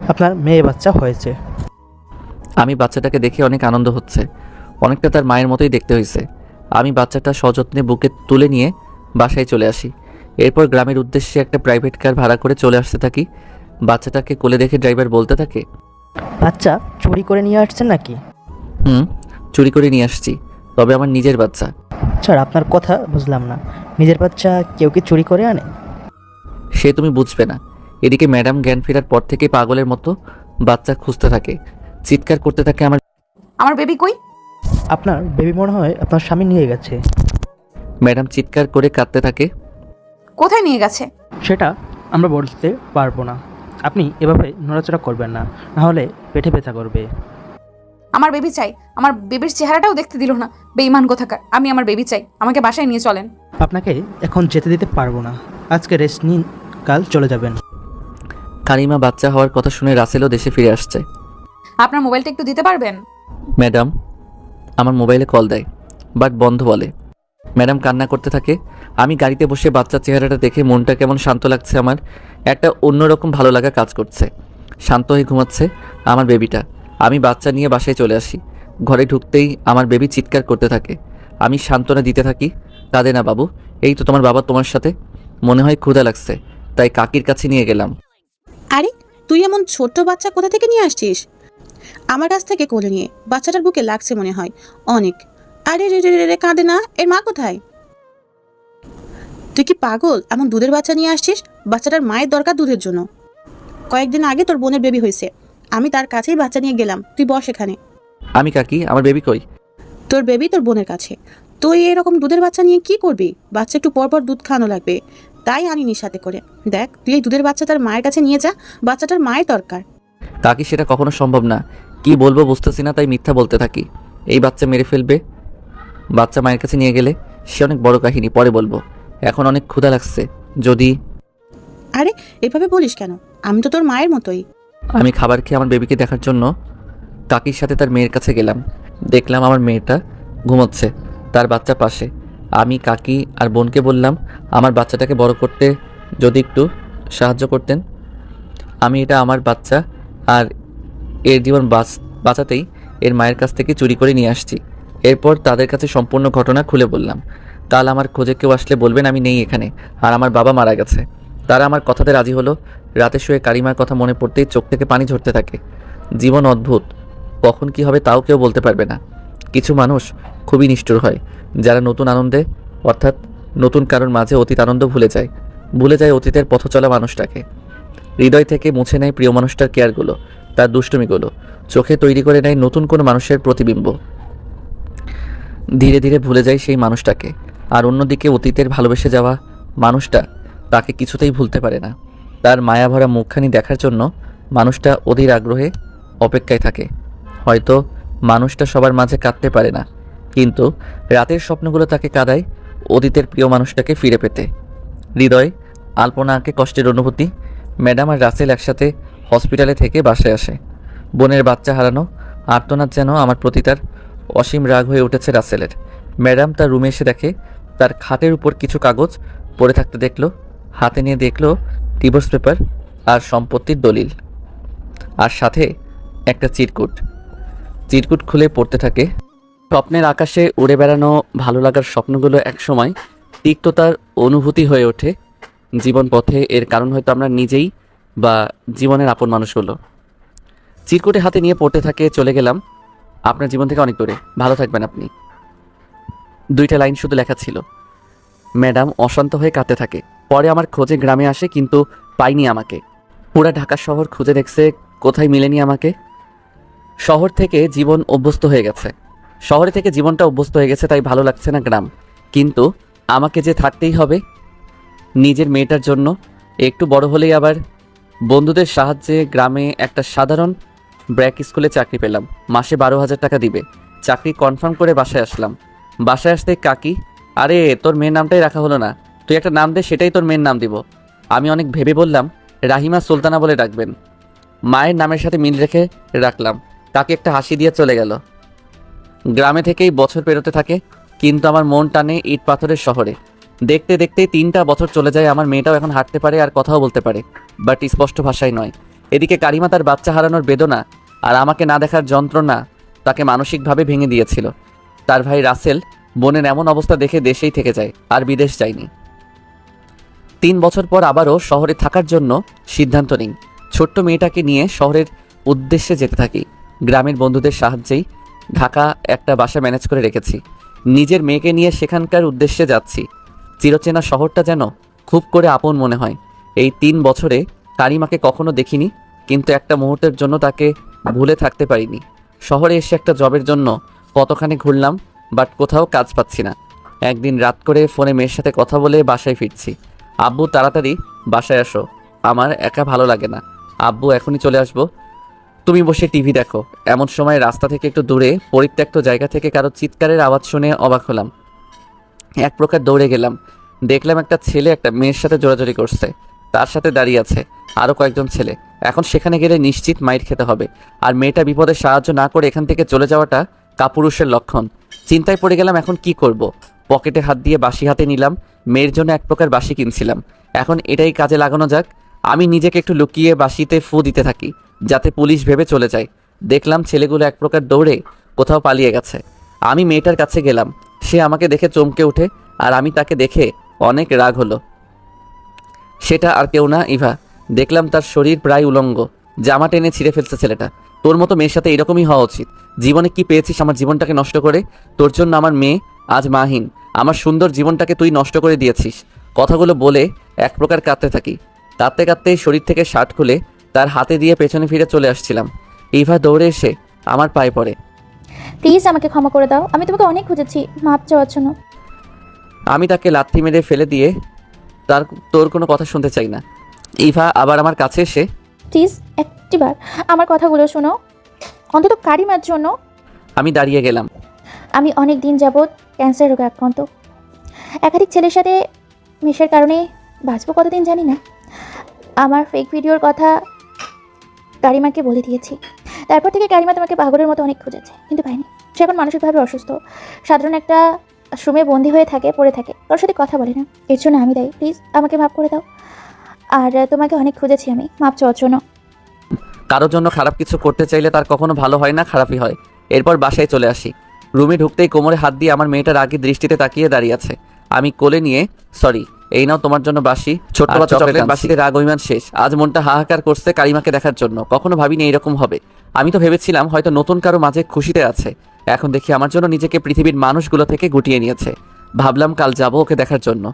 আপনার মেয়ে বাচ্চা হয়েছে। আমি বাচ্চাটাকে দেখে অনেক আনন্দ হচ্ছে। অনেকটা তার মায়ের মতোই দেখতে হয়েছে। আমি বাচ্চাটা সযত্নে বুকে তুলে নিয়ে বাসায় চলে আসি। এরপর গ্রামের উদ্দেশ্যে একটা প্রাইভেট কার ভাড়া করে চলে আসতে থাকি। বাচ্চাটাকে কোলে দেখে ড্রাইভার বলতে থাকে, বাচ্চা চুরি করে নিয়ে আসছেন নাকি? চুরি করে নিয়ে আসছি, তবে আমার নিজের বাচ্চা। স্যার আপনার কথা বুঝলাম না, নিজের বাচ্চা কেউ কি চুরি করে আনে? সে তুমি বুঝবে না। এদিকে ম্যাডাম জ্ঞান ফেরার পর থেকে পাগলের মতো বাচ্চা খুঁজতে থাকে, চিৎকার করতে থাকে, আমার বেবি কই? আপনার বেবি মনে হয় আপনার স্বামী নিয়ে গেছে। ম্যাডাম চিৎকার করে কাঁদতে থাকে। কোথায় নিয়ে গেছে? সেটা আমরা বলতে পারবো না। আপনি এভাবে নড়াচড়া করবেন না, নাহলে পেটে ব্যথা করবে। আমার বেবি চাই। আমার বেবির চেহারাটাও দেখতে দিল না, বেঈমান কোথাকার। আমি আমার বেবি চাই, আমাকে বাসায় নিয়ে চলেন। আপনাকে এখন যেতে দিতে পারবো না, আজকে রেস্ট নিন, কাল চলে যাবেন। কারিমা বাচ্চা হওয়ার কথা শুনে রাসেলও দেশে ফিরে আসছে। আপনার মোবাইলটা একটু দিতে পারবেন? ম্যাডাম আমার মোবাইলে কল দেয়, বাট বন্ধ বলে। ম্যাডাম কান্না করতে থাকে। আমি গাড়িতে বসে বাচ্চার চেহারাটা দেখে মনটা কেমন শান্ত লাগছে আমার। একটা অন্যরকম ভালো লাগা কাজ করছে। শান্ত হয়ে ঘুমাচ্ছে আমার বেবিটা। আমি বাচ্চা নিয়ে বাসায় চলে আসি। ঘরে ঢুকতেই আমার বেবি চিৎকার করতে থাকে। আমি সান্ত্বনা দিতে থাকি, কাঁদে না বাবু, এই তো তোমার বাবা তোমার সাথে। মনে হয় ক্ষুধা লাগছে, তাই কাকির কাছে নিয়ে গেলাম। আরে তুই এমন ছোট্ট বাচ্চা কোথা থেকে নিয়ে আসছিস? আমার কাছ থেকে কোলে নিয়ে বাচ্চাটার বুকে লাগছে মনে হয় অনেক। আরে রে রে রে রে, কাঁদে না, এর মা কোথায়? তুই কি পাগল? এমন দুধের বাচ্চা নিয়ে আসছিস? বাচ্চাটার মায়ের দরকার দুধের জন্য। কয়েকদিন আগে তোর বোনের বেবি হয়েছে, আমি তার কাছেই বাচ্চা নিয়ে গেলাম, তুই বস এখানে। আমি কাকি, আমার বেবি কই? তোর বেবি তোর বোনের কাছে। তুই এরকম দুধের বাচ্চা নিয়ে কি করবি? বাচ্চা একটু পরপর দুধ খাওয়ানো লাগবে, তাই আনিনি সাথে করে। দেখ তুই এই দুধের বাচ্চা তার মায়ের কাছে নিয়ে যা, বাচ্চাটার মায়ের দরকার। কাকি সেটা কখনো সম্ভব না। কি বলবো বুঝতেছি না, তাই মিথ্যা বলতে থাকি। এই বাচ্চা মেরে ফেলবে। বাচ্চা মায়ের কাছে নিয়ে গেলে সে অনেক বড় কাহিনী, পরে বলবো। এখন অনেক ক্ষুধা লাগছে, যদি। আরে এভাবে বলিস কেন? আমি তো তোর মায়ের মতোই। আমি খাবার খেয়ে আমার বেবিকে দেখার জন্য কাকির সাথে তার মেয়ের কাছে গেলাম। দেখলাম আমার মেয়েটা ঘুমোচ্ছে, তার বাচ্চা পাশে। আমি কাকি আর বোনকে বললাম আমার বাচ্চাটাকে বড় করতে যদি একটু সাহায্য করতেন। আমি এটা আমার বাচ্চা আর এর জীবন বাঁচাতেই এর মায়ের কাছ থেকে চুরি করে নিয়ে আসছি। এরপর তাদের কাছে সম্পূর্ণ ঘটনা খুলে বললাম। কাল আমার খোঁজে কেউ আসলে বলবেন আমি নেই এখানে, আর আমার বাবা মারা গেছে। তারা আমার কথাতে রাজি হলো। রাতে শুয়ে কারিমার কথা মনে পড়তেই চোখ থেকে পানি ঝরতে থাকে। জীবন অদ্ভুত, কখন কি হবে তাও কেউ বলতে পারবে না। কিছু মানুষ খুবই নিষ্ঠুর হয়, যারা নতুন আনন্দে অর্থাৎ নতুন কারোর মাঝে অতীত আনন্দ ভুলে যায় অতীতের পথ চলা মানুষটাকে। হৃদয় থেকে মুছে নেয় প্রিয় মানুষটার কেয়ারগুলো, তার দুষ্টুমিগুলো, চোখে তৈরি করে নেয় নতুন কোনো মানুষের প্রতিবিম্ব। ধীরে ধীরে ভুলে যায় সেই মানুষটাকে। আর অন্যদিকে অতীতের ভালোবেসে যাওয়া মানুষটা তাকে কিছুতেই ভুলতে পারে না। তার মায়াভরা মুখখানি দেখার জন্য মানুষটা অধীর আগ্রহে অপেক্ষায় থাকে। হয়তো মানুষটা সবার মাঝে কাঁদতে পারে না, কিন্তু রাতের স্বপ্নগুলো তাকে কাঁদায় অতীতের প্রিয় মানুষটাকে ফিরে পেতে। হৃদয় আলপনা আঁকে কষ্টের অনুভূতি। ম্যাডাম আর রাসেল একসাথে হসপিটালে থেকে বাসায় আসে। বোনের বাচ্চা হারানো আর্তনাদ যেন আমার প্রতি তার অসীম রাগ হয়ে উঠেছে রাসেলের। ম্যাডাম তার রুমে এসে দেখে তার খাটের উপর কিছু কাগজ পড়ে থাকতে দেখলো। হাতে নিয়ে দেখলো ডিভোর্স পেপার আর সম্পত্তির দলিল, আর সাথে একটা চিরকুট খুলে পড়তে থাকে। স্বপ্নের আকাশে উড়ে বেড়ানো ভালো লাগার স্বপ্নগুলো একসময় তিক্ততার অনুভূতি হয়ে ওঠে জীবন পথে। এর কারণ হয়তো আমরা নিজেই বা জীবনের আপন মানুষগুলো। চিরকুটে হাতে নিয়ে পড়তে থাকে, চলে গেলাম আপনার জীবন থেকে অনেক দূরে, ভালো থাকবেন আপনি। 2টা লাইন শুধু লেখা ছিল। ম্যাডাম অশান্ত হয়ে কাঁদতে থাকে। পরে আমার খোঁজে গ্রামে আসে, কিন্তু পাইনি আমাকে। পুরা ঢাকা শহর খুঁজে দেখছে, কোথায় মিলেনি আমাকে। শহরে থেকে জীবনটা অভ্যস্ত হয়ে গেছে, তাই ভালো লাগছে না গ্রাম। কিন্তু আমাকে যে থাকতেই হবে নিজের মেয়েটার জন্য। একটু বড় হলেই আবার বন্ধুদের সাহায্যে গ্রামে একটা সাধারণ ব্র্যাক স্কুলে চাকরি পেলাম। মাসে 12,000 টাকা দিবে। চাকরি কনফার্ম করে বাসায় আসলাম। বাসায় আসতে কাকি, আরে তোর মেয়ের নামটাই রাখা হলো না, তুই একটা নাম দে, সেটাই তোর মেয়ের নাম দিব। আমি অনেক ভেবে বললাম রাহিমা সুলতানা বলে ডাকবেন। মায়ের নামের সাথে মিল রেখে রাখলাম। তাকে একটা হাসি দিয়ে চলে গেল। গ্রামে থেকেই বছর পেরোতে থাকে, কিন্তু আমার মন টানে ইট পাথরের শহরে। দেখতে দেখতে 3টা বছর চলে যায়। আমার মেয়েটাও এখন হাঁটতে পারে আর কথাও বলতে পারে, বাট স্পষ্ট ভাষায় নয়। এদিকে কারিমা তার বাচ্চা হারানোর বেদনা আর আমাকে না দেখার যন্ত্রণা তাকে মানসিকভাবে ভেঙে দিয়েছিল। তার ভাই রাসেল বোনের এমন অবস্থা দেখে দেশেই থেকে যায়, আর বিদেশ যায়নি। 3 বছর পর আবারও শহরে থাকার জন্য সিদ্ধান্ত নিই। ছোট্ট মেয়েটাকে নিয়ে শহরের উদ্দেশ্যে যেতে থাকি। গ্রামের বন্ধুদের সাহায্যেই ঢাকা একটা বাসা ম্যানেজ করে রেখেছি। নিজের মেয়েকে নিয়ে সেখানকার উদ্দেশ্যে যাচ্ছি। চিরচেনা শহরটা যেন খুব করে আপন মনে হয়। এই 3 বছরে কারিমাকে কখনো দেখিনি, কিন্তু একটা মুহূর্তের জন্য তাকে ভুলে থাকতে পারিনি। শহরে এসে একটা জবের জন্য কতখানি ঘুরলাম, বাট কোথাও কাজ পাচ্ছি না। একদিন রাত করে ফোনে মেয়ের সাথে কথা বলে বাসায় ফিরছি। আব্বু তাড়াতাড়ি বাসায় আসো, আমার একা ভালো লাগে না। আব্বু এখনই চলে আসবো, তুমি বসে টিভি দেখো। এমন সময় রাস্তা থেকে একটু দূরে পরিত্যক্ত জায়গা থেকে কারো চিৎকারের আওয়াজ শুনে অবাক হলাম। এক প্রকার দৌড়ে গেলাম। দেখলাম একটা ছেলে একটা মেয়ের সাথে জোরাজোরি করছে। তার সাথে দাঁড়িয়ে আছে আরও কয়েকজন ছেলে। এখন সেখানে গেলে নিশ্চিত মাইর খেতে হবে, আর মেয়েটা বিপদে সাহায্য না করে এখান থেকে চলে যাওয়াটা কাপুরুষের লক্ষণ। চিন্তায় পড়ে গেলাম, এখন কি করব। পকেটে হাত দিয়ে বাঁশি হাতে নিলাম। মেয়ের জন্য এক প্রকার বাঁশি কিনছিলাম, এখন এটাই কাজে লাগানো যাক। আমি নিজেকে একটু লুকিয়ে বাঁশিতে ফু দিতে থাকি, যাতে পুলিশ ভেবে চলে যায়। দেখলাম ছেলেগুলো এক প্রকার দৌড়ে কোথাও পালিয়ে গেছে। আমি মেয়েটার কাছে গেলাম। সে আমাকে দেখে চমকে ওঠে, আর আমি তাকে দেখে অনেক রাগ হলো। সেটা আর কেউ না, ইভা। দেখলাম তার শরীর প্রায় উলঙ্গ, জামা টেনে ছিঁড়ে ফেলছে ছেলেটা। তোর মতো মেয়ের সাথে এরকমই হওয়া উচিত। জীবনে কি পেয়েছিস আমার জীবনটাকে নষ্ট করে? তোর জন্য আমার মেয়ে আজ মাহীন। আমার সুন্দর জীবনটাকে তুই নষ্ট করে দিয়েছিস। কথাগুলো বলে এক প্রকার কাঁদতে থাকি। কাঁদতে কাঁদতে শরীর থেকে শার্ট খুলে তার হাতে দিয়ে পেছনে ফিরে চলে আসছিলাম। ইভা দৌড়ে এসে আমার পায়ে পড়ে। প্লিজ আমাকে ক্ষমা করে দাও, আমি তোমাকে অনেক খুঁজেছি মাপ চাওয়ার জন্য। আমি তাকে লাথি মেরে ফেলে দিয়ে তোর কোনো কথা শুনতে চাই না। ইভা আবার আমার কাছে এসে, প্লিজ একটিবার আমার কথাগুলো শোনো, অন্তত কারিমার জন্য। আমি দাঁড়িয়ে গেলাম। আমি অনেক দিন যাবৎ ক্যান্সার রোগে আক্রান্ত। একাধিক ছেলের সাথে মেশার কারণে বাঁচবো কতদিন জানি না। আমার ফেক ভিডিওর কথা কারিমাকে বলে দিয়েছি। তারপর থেকে কারিমা তোমাকে পাগলের মতো অনেক খুঁজেছে, কিন্তু পাইনি। সে এখন মানসিকভাবে অসুস্থ, সাধারণ একটা রুমে বন্দি হয়ে থাকে, পড়ে থাকে, কারোর সাথে কথা বলে না। এর জন্য আমি দায়ী, প্লিজ আমাকে মাফ করে দাও। আর তোমাকে অনেক খুঁজেছি আমি, মাপ চাওয়ার জন্য। কারোর জন্য খারাপ কিছু করতে চাইলে তার কখনো ভালো হয় না, খারাপই হয়। এরপর বাসায় চলে আসি। রুমে ঢুকতেই কোমরে হাত দিয়ে আমার মেয়েটার আগে দৃষ্টিতে তাকিয়ে দাঁড়িয়ে আছে। আমি কোলে নিয়ে এই নাও তোমার জন্য বাসি। ছোট্ট বাচ্চা চকলেট বাসিতে রাগ অভিমান শেষ। আজ মনটা হাহাকার করছে কারিমাকে দেখার জন্য। কখনো ভাবিনি এরকম হবে। আমি তো ভেবেছিলাম হয়তো নতুন কারো মাঝে খুশিতে আছে, এখন দেখি আমার জন্য নিজেকে পৃথিবীর মানুষগুলো থেকে গুটিয়ে নিয়েছে। ভাবলাম কাল যাবো ওকে দেখার জন্য।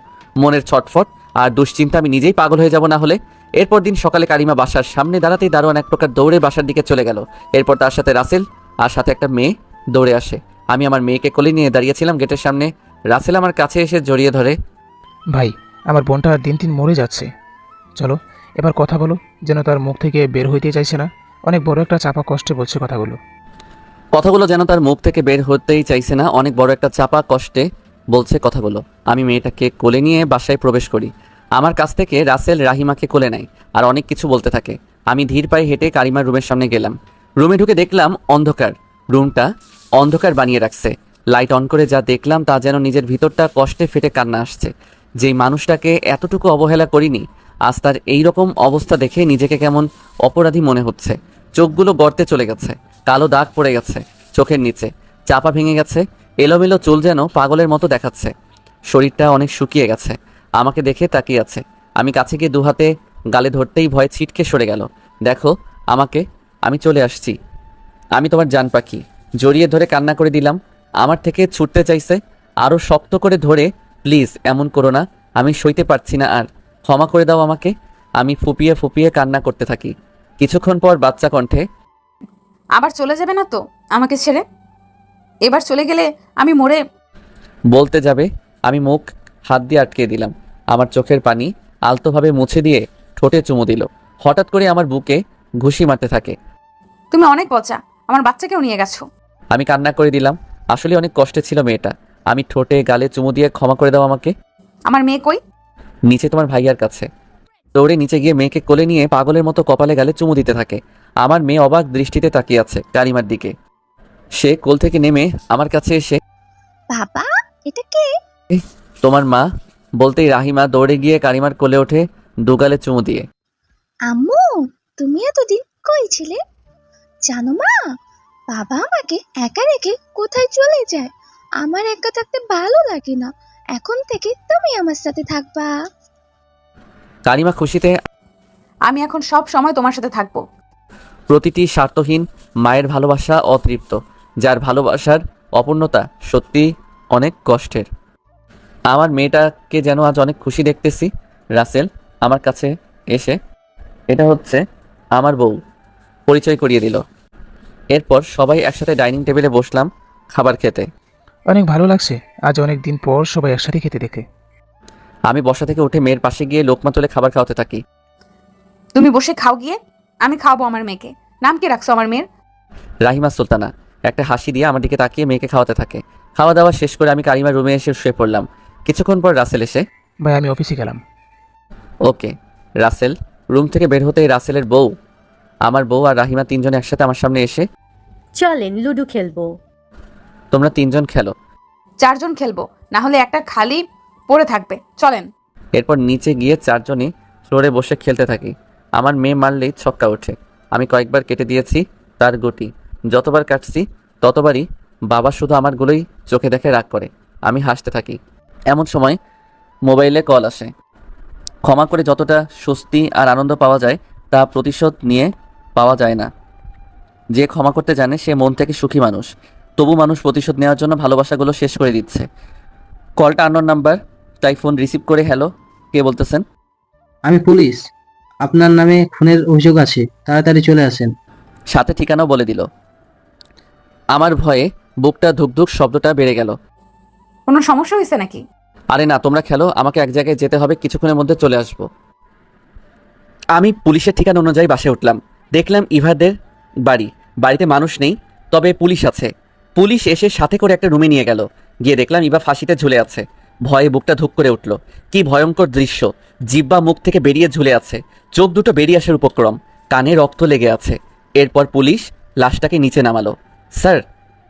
মনের ছটফট আর দুশ্চিন্তা, আমি নিজেই পাগল হয়ে যাব না হলে। এরপর দিন সকালে কারিমা বাসার সামনে দাঁড়াতেই দারোয়ান এক প্রকার দৌড়ে বাসার দিকে চলে গেল। এরপর তার সাথে রাসেল আর সাথে একটা মেয়ে দৌড়ে আসে। আমি আমার মেয়েকে কোলে নিয়ে দাঁড়িয়েছিলাম গেটের সামনে। রাসেল আমার কাছে এসে জড়িয়ে ধরে, ভাই আমার বোনটা দিন দিন মরে যাচ্ছে, চলো এবার কথা বলো। যেন তার মুখ থেকে বের হইতে চাইছে না, অনেক বড় একটা চাপা কষ্টে বলছে কথাগুলো যেন তার মুখ থেকে বের হতেই চাইছে না, অনেক বড় একটা চাপা কষ্টে বলছে কথাগুলো। আমি মেয়েটাকে কোলে নিয়ে বাসায় প্রবেশ করি। আমার কাছ থেকে রাসেল রাহিমাকে কোলে নেয় আর অনেক কিছু বলতে থাকে। আমি ধীর পায়ে হেঁটে কারিমার রুমের সামনে গেলাম। রুমে ঢুকে দেখলাম অন্ধকার। রুমটা অন্ধকার বানিয়ে রাখছে। লাইট অন করে যা দেখলাম তা যেন নিজের ভিতরটা কষ্টে ফেটে কান্না আসছে। যেই মানুষটাকে এতটুকু অবহেলা করিনি, আজ তার এইরকম অবস্থা দেখে নিজেকে কেমন অপরাধী মনে হচ্ছে। চোখগুলো গর্তে চলে গেছে, কালো দাগ পড়ে গেছে চোখের নিচে, চাপা ভেঙে গেছে, এলোমেলো চুল যেন পাগলের মতো দেখাচ্ছে। শরীরটা অনেক শুকিয়ে গেছে। আমাকে দেখে তাকিয়ে আছে। আমি কাছে গিয়ে দুহাতে গালে ধরতেই ভয়ে ছিটকে সরে গেল। দেখো আমাকে, আমি চলে আসছি, আমি তোমার জান পাখি। জড়িয়ে ধরে কান্না করে দিলাম। আমার থেকে ছুটতে চাইছে, আরও শক্ত করে ধরে, প্লিজ এমন করো না, আমি সইতে পারছি না আর, ক্ষমা করে দাও আমাকে। আমি ফুপিয়ে ফুপিয়ে কান্না করতে থাকি। কিছুক্ষণ পর বাচ্চা কণ্ঠে, আবার চলে যাবে না তো আমাকে ছেড়ে? এবার চলে গেলে আমি মরে। বলতে যাবে আমি মুখ হাত দিয়ে আটকে দিলাম। আমার চোখের পানি আলতোভাবে মুছে দিয়ে ঠোঁটে চুমু দিল। হঠাৎ করে আমার বুকে ঘুষি মারতে থাকে। তুমি অনেক পচা, আমার বাচ্চাকেও নিয়ে গেছো। আমি কান্না করে দিলাম। আসলে অনেক কষ্টে ছিল মেয়েটা। আমি ঠোঁটে গালে চুমু দিয়ে, ক্ষমা করে দাও আমাকে। আমার মেয়ে কই? নিচে তোমার ভাইয়ার কাছে। দৌড়ে নিচে গিয়ে মেয়েকে কোলে নিয়ে পাগলের মতো কপালে গালে চুমু দিতে থাকে। আমার মেয়ে অবাক দৃষ্টিতে তাকিয়ে আছে কারিমার দিকে। সে কোল থেকে নেমে আমার কাছে এসে, বাবা এটা কে? তোমার মা বলতেই রাহিমা দৌড়ে গিয়ে কারিমার কোলে ওঠে দুগালে চুমু দিয়ে। আম্মু তুমি এতদিন কই ছিলে? জানো মা, বাবা আমাকে একা রেখে কোথায় চলে যায়। আমার একা থাকতে ভালো লাগে না, এখন থেকে তুমি আমার সাথে থাকবা। কারিমা খুশিতে, আমি এখন সব সময় তোমার সাথে থাকবো। প্রতিটি স্বার্থহীন মায়ের ভালোবাসা অতৃপ্ত, যার ভালোবাসার অপূর্ণতা সত্যি অনেক কষ্টের। আমার মেয়েটাকে যেন আজ অনেক খুশি দেখতেছি। রাসেল আমার কাছে এসে, এটা হচ্ছে আমার বউ, পরিচয় করিয়ে দিল। এরপর সবাই একসাথে ডাইনিং টেবিলে বসলাম খাবার খেতে। অনেক ভালো লাগছে আজ অনেক দিন পর সবাই একসাথে খেতে দেখে। আমি বসা থেকে উঠে মেয়ের পাশে গিয়ে লোকমা তুলে খাবার খাওয়াতে থাকি। তুমি বসে খাও গিয়ে, আমি খাওয়াবো আমার মেয়েকে। নাম কি রাখছো আমার মেয়ের? রাহিমা সুলতানা। একটা হাসি দিয়ে আমার দিকে তাকিয়ে মেয়েকে খাওয়াতে থাকে। খাওয়া দাওয়া শেষ করে আমি কারিমার রুমে এসে শুয়ে পড়লাম। কিছুক্ষণ পর রাসেল এসে, ভাই আমি অফিসে গেলাম। ওকে। রাসেল রুম থেকে বের হতেই রাসেলের বউ, আমার বউ আর রাহিমা তিনজন একসাথে আমার সামনে এসে, চলেন লুডো খেলবো। তোমরা তিনজন খেলো। 4 জন খেলবো, না হলে একটা খালি পড়ে থাকবে, চলেন। এরপর নিচে গিয়ে 4 জনই ফ্লোরে বসে খেলতে থাকি। আমার মেয়ে মারলেই ছক্কা ওঠে। আমি কয়েকবার কেটে দিয়েছি তার গুটি। যতবার কাটছি ততবারই বাবা শুধু আমার গুলোই চোখে দেখে রাগ করে। আমি হাসতে থাকি। এমন সময় মোবাইলে কল আসে। ক্ষমা করে যতটা স্বস্তি আর আনন্দ পাওয়া যায় তা প্রতিশোধ নিয়ে পাওয়া যায় না। যে ক্ষমা করতে জানে সে মন থেকে সুখী মানুষ। তবু মানুষ প্রতিশোধ নেওয়ার জন্য ভালোবাসাগুলো শেষ করে দিচ্ছে। কলটা আননোন নাম্বার, তাই ফোন রিসিভ করে, হ্যালো, কে বলতেছেন? আমি পুলিশ, আপনার নামে খুনের অভিযোগ আছে, তাড়াতাড়ি চলে আসেন। সাথে ঠিকানাও বলে দিল। আমার ভয়ে বুকটা ধুকধুক শব্দটা বেড়ে গেল। কোনো সমস্যা হয়েছে নাকি? আরে না, তোমরা খেলো, আমাকে এক জায়গায় যেতে হবে, কিছুক্ষণের মধ্যে চলে আসবো। আমি পুলিশের ঠিকানা অনুযায়ী বাসে উঠলাম। দেখলাম ইভাদের বাড়ি। বাড়িতে মানুষ নেই, তবে পুলিশ আছে। পুলিশ এসে সাথে করে একটা রুমে নিয়ে গেল। গিয়ে দেখলাম ইভা ফাঁসিতে ঝুলে আছে। ভয়ে বুকটা ধুক করে উঠল। কি ভয়ঙ্কর দৃশ্য! জিহ্বা মুখ থেকে বেরিয়ে ঝুলে আছে, চোখ দুটো বেরিয়ে আসার উপক্রম, কানে রক্ত লেগে আছে। এরপর পুলিশ লাশটাকে নিচে নামালো। স্যার,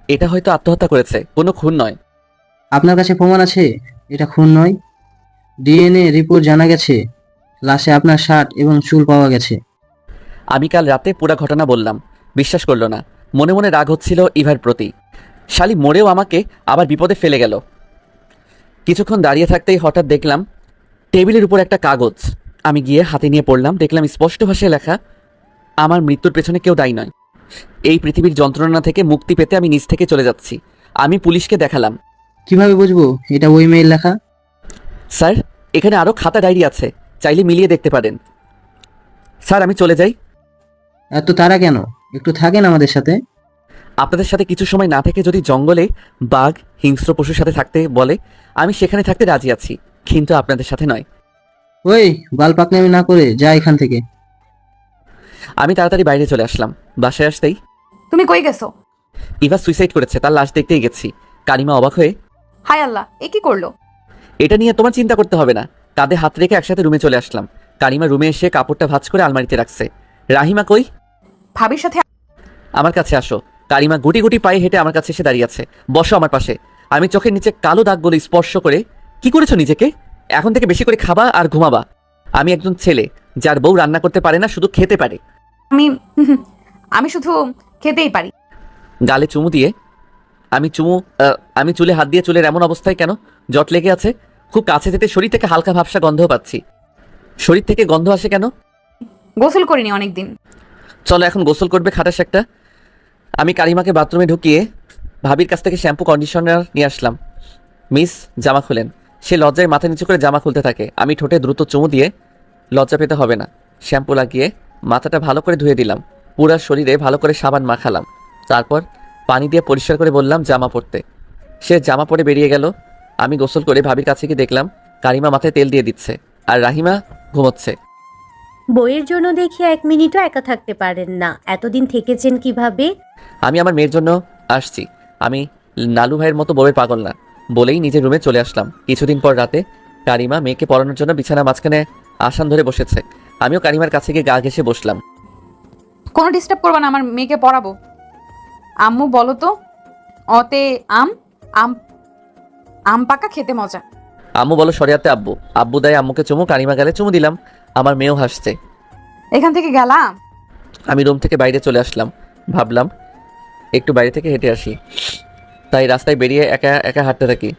এটা হয়তো আত্মহত্যা করেছে, কোনো খুন নয়। আপনার কাছে প্রমাণ আছে এটা খুন নয়? ডিএনএ রিপোর্ট জানা গেছে, লাশে আপনার শার্ট এবং চুল পাওয়া গেছে। আমি কাল রাতে পুরো ঘটনা বললাম। বিশ্বাস করলো না। মনে মনে রাগ হচ্ছিল ইভার প্রতি। শালি মরেও আমাকে আবার বিপদে ফেলে গেল। কিছুক্ষণ দাঁড়িয়ে থাকতেই হঠাৎ দেখলাম টেবিলের উপর একটা কাগজ। আমি গিয়ে হাতে নিয়ে পড়লাম, দেখলাম স্পষ্ট ভাষায় লেখা, আমার মৃত্যুর পেছনে কেউ দায়ী নয়। এই পৃথিবীর যন্ত্রণা থেকে মুক্তি পেতে আমি নিজ থেকে চলে যাচ্ছি। আমি পুলিশকে দেখালাম। কিভাবে বুঝবো এটা ওই মেয়ের লেখা? স্যার, এখানে আরও খাতা ডায়েরি আছে, চাইলে মিলিয়ে দেখতে পারেন। স্যার, আমি চলে যাই। এত তারা কেন? একটু থাকেন আমাদের সাথে। আপনাদের সাথে কিছু সময় না থেকে যদি জঙ্গলে বাঘ হিংস্র পশুর সাথে থাকতে বলে, আমি সেখানে থাকতে রাজি আছি, কিন্তু আপনাদের সাথে নয়। ওই বাল পাকনামি না করে যা এখান থেকে। আমি তাড়াতাড়ি বাইরে চলে আসলাম। বাসায় আসতেই তুমি কই গেছো? ইভা সুইসাইড করেছে, তার লাশ দেখতেই গেছি। কারিমা অবাক হয়ে, হায় আল্লাহ, এ কি করলো? এটা নিয়ে তোমার চিন্তা করতে হবে না। কাঁধে হাত রেখে একসাথে রুমে চলে আসলাম। কারিমা রুমে এসে কাপড়টা ভাঁজ করে আলমারিতে রাখছে। রাহিমা কই? ভাবির সাথে। আমার কাছে আসো। কারিমা গুটি গুটি পায়ে হেঁটে আমার কাছে এসে দাঁড়িয়ে আছে। বসো আমার পাশে। আমি চোখের নিচে কালো দাগগুলো স্পর্শ করে, কি করেছো নিজেকে? এখন থেকে বেশি করে খাবা আর ঘুমাবা। আমি একজন ছেলে যার বউ রান্না করতে পারে না, শুধু খেতে পারে। আমি শুধু খেতেই পারি। গালে চুমু দিয়ে আমি চুলে হাত দিয়ে, চুলের এমন অবস্থায় কেন? জট লেগে আছে? খুব কাছে যেতে শরীর থেকে হালকা ভাবসা গন্ধও পাচ্ছি। শরীর থেকে গন্ধ আসে কেন? গোসল করিনি অনেকদিন। চলো এখন গোসল করবে খাটাস একটা। আমি কারিমাকে বাথরুমে ঢুকিয়ে ভাবির কাছ থেকে শ্যাম্পু কন্ডিশনার নিয়ে আসলাম। মিস জামা খুলেন। সে লজ্জায় মাথা নিচু করে জামা খুলতে থাকে। আমি ঠোঁটে দ্রুত চুমু দিয়ে, লজ্জা পেতে হবে না। শ্যাম্পু লাগিয়ে মাথাটা ভালো করে ধুয়ে দিলাম। পুরো শরীরে ভালো করে সাবান মাখালাম। তারপর পানি দিয়ে পরিষ্কার করে বললাম জামা পরতে। সে জামা পরে বেরিয়ে গেল। আমি গোসল করে ভাবির কাছে গিয়ে দেখলাম কারিমা মাথায় তেল দিয়ে দিচ্ছে আর রাহিমা ঘুমোচ্ছে। বইয়ের জন্য দেখি 1 মিনিটও একা থাকতে পারেন না। এতদিন থেকেছেন কিভাবে? আমি আমার মেয়ের জন্য আসছি। আমি নালু ভাইয়ের মতো বউয়ের পাগল না, বলেই নিজের রুমে চলে আসলাম। কিছুদিন পর রাতে কারিমা মেয়েকে পড়ানোর জন্য বিছানা মাঝখানে আসন ধরে বসেছে। আমিও কারিমার কাছে গিয়ে গা ঘেঁষে বসলাম। কোনো ডিস্টার্ব করবা না, আমার মেয়েকে পড়াবো। আম্মু বলো তো, অতে আম আম আম পাকা খেতে মজা। আম্মু বলো শরিয়াতে আব্বু। আব্বু দেয় আম্মুকে চুমু। কারিমা গালে চুমু দিলাম। আমার মেয়েও হাসছে। এখান থেকে গেলাম। আমি রুম থেকে বাইরে চলে আসলাম। ভাবলাম একটু বাইরে থেকে হেঁটে আসি, তাই রাস্তায় বেরিয়ে একা একা হাঁটতে থাকি।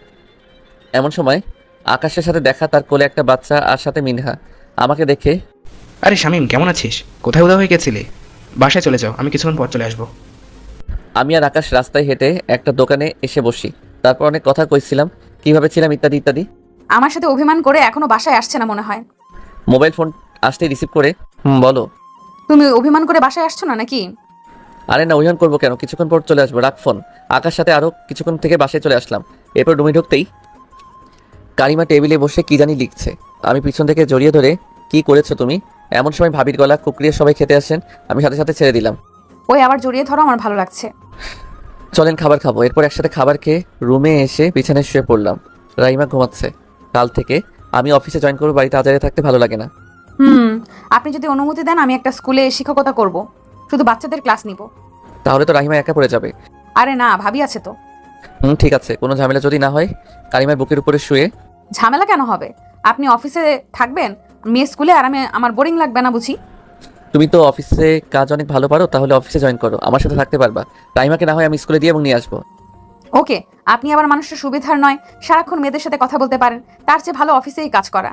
এমন সময় আকাশের সাথে দেখা, তার কোলে একটা বাচ্চা আর সাথে মিনহা। আমাকে দেখে, আরে শামীম, কেমন আছিস? কোথায় উদা হয়ে গেছিলি? বাসায় চলে যাও, আমি কিছুক্ষণ পর চলে আসবো। আমি আর আকাশ রাস্তায় হেঁটে একটা দোকানে এসে বসি। তারপর অনেক কথা কইছিলাম, কিভাবে ছিলাম ইত্যাদি ইত্যাদি। আমার সাথে অভিমান করে এখনো বাসায় আসছে না মনে হয়। মোবাইল ফোন আসতে রিসিভ করে, বলো। তুমি অভিমান করে বাসায় আসছো না নাকি? আরে না, অভিমান করবো কেন? কিছুক্ষণ পর চলে আসবো, রাখ ফোন। আকাশ সাথে আরও কিছুক্ষণ থেকে বাসায় চলে আসলাম। এরপর রুমে ঢুকতেই কারিমা টেবিলে বসে কি জানি লিখছে। আমি পিছন থেকে জড়িয়ে ধরে, কি করেছো তুমি? এমন সময় ভাবির গলা কুকরিয়ে সবাই খেতে আসেন। আমি সাথে সাথে ছেড়ে দিলাম। ওই আবার জড়িয়ে ধরো, আমার ভালো লাগছে। চলেন খাবার খাবো। এরপর একসাথে খাবার খেয়ে রুমে এসে বিছানায় শুয়ে পড়লাম। রাইমা ঘুমাচ্ছে। কাল থেকে আমি অফিসে জয়েন করবো, বাড়িতে আজারে থাকতে ভালো লাগে না। আপনি যদি অনুমতি দেন আমি একটা স্কুলে শিক্ষকতা করব, শুধু বাচ্চাদের ক্লাস নিব। তাহলে তো রাহিমা একা পড়ে যাবে। আরে না, ভাবি আছে তো। ঠিক আছে, কোনো ঝামেলা যদি না হয় কারিমার বুকের উপরে শুয়ে। ঝামেলা কেন হবে? আপনি অফিসে থাকবেন, মেয়ে স্কুলে, আর আমি, আমার বোরিং লাগবে না বুঝি? তুমি তো অফিসে কাজ অনেক ভালো পারো, তাহলে অফিসে জয়েন করো, আমার সাথে থাকতে পারবা। রাহিমাকে না হয় আমি স্কুলে দিয়ে এবং নিয়ে আসবো। ওকে, আপনি আবার মানুষের সুবিধার নয় সারাক্ষণ মেয়েদের সাথে কথা বলতে পারেন, তার চেয়ে ভালো অফিসেই কাজ করা।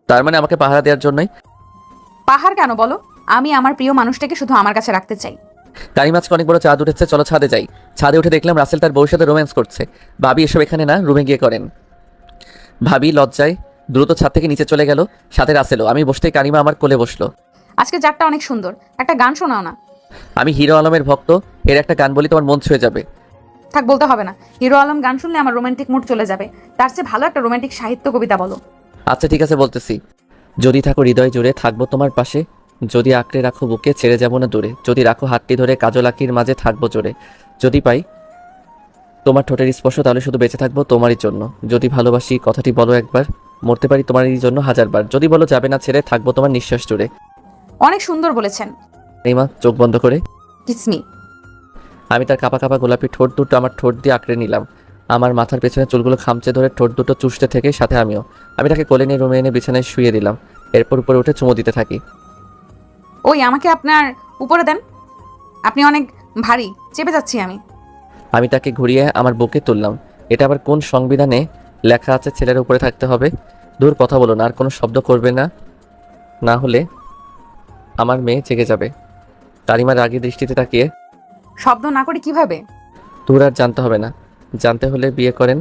তার মানে আমাকে পাহারা দেওয়ার জন্যই? পাহাড় কেন বলো? আমি আমার প্রিয় মানুষটাকে শুধু আমার কাছে রাখতে চাই। কারিমা আজকে অনেক বড় চাঁদ উঠেছে, চলো ছাদে যাই। ছাদে উঠে দেখলাম রাসেল তার বউর সাথে রোম্যান্স করছে। ভাবি এসব এখানে না, রুমে গিয়ে করেন। ভাবি লজ্জায় দ্রুত ছাদ থেকে নিচে চলে গেল, সাথে রাসেলও। আমি বসতেই কারিমা আমার কোলে বসলো। আজকে জাতটা অনেক সুন্দর, একটা গান শোনাও না। আমি হিরো আলমের ভক্ত, এর একটা গান বলি, তোমার মন ছুঁয়ে যাবে। থাক, বলতে হবে না। হিরো আলম গান শুনলে আমার রোমান্টিক মুড চলে যাবে, তার চেয়ে ভালো একটা রোমান্টিক সাহিত্য কবিতা বলো। আচ্ছা ঠিক আছে, বলতেছি। যদি থাকো হৃদয় জুড়ে, থাকবো তোমার পাশে। যদি আঁকড়ে রাখো বুকে, ছেড়ে যাবো না দূরে। যদি রাখো হাতটি ধরে, কাজল আঁকির মাঝে থাকবো জোরে। যদি পাই তোমার ঠোঁটের স্পর্শ, তাহলে শুধু বেঁচে থাকবো তোমারই জন্য। যদি ভালোবাসি কথাটি বলো একবার, মরতে পারি তোমারই জন্য 1000 বার। যদি বলো যাবে না ছেড়ে, থাকবো তোমার নিঃশ্বাস জুড়ে। অনেক সুন্দর বলেছেন। রিমা চোখ বন্ধ করে কিসমি। আমি তার কাপা কাপা গোলাপি ঠোঁট দুটো আমার ঠোঁট দিয়ে আঁকড়ে নিলাম। আমার মাথার পেছনে চুলগুলো খামচে ধরে ঠোঁট দুটো চুষতে থেকে, সাথে আমিও। আমি তাকে কোলে নিয়ে রুমে এনে বিছানায় শুয়ে দিলাম। এরপর উপরে উঠে চুমু দিতে থাকি। ওই আমাকে আপনার উপরে দেন, আপনি অনেক ভারী, চেপে যাচ্ছি আমি। আমি তাকে ঘুরিয়ে আমার বুকে তুললাম। এটা আবার কোন সংবিধানে লেখা আছে ছেলের উপরে থাকতে হবে? দূর কথা বলো না, আর কোনো শব্দ করবে না, না হলে আমার মেয়ে জেগে যাবে। কারিমার রাগী দৃষ্টিতে তাকিয়ে, শব্দ না করে কিভাবে? দূর আর জানতে হবে না, জানতে হলে বিয়ে করেন।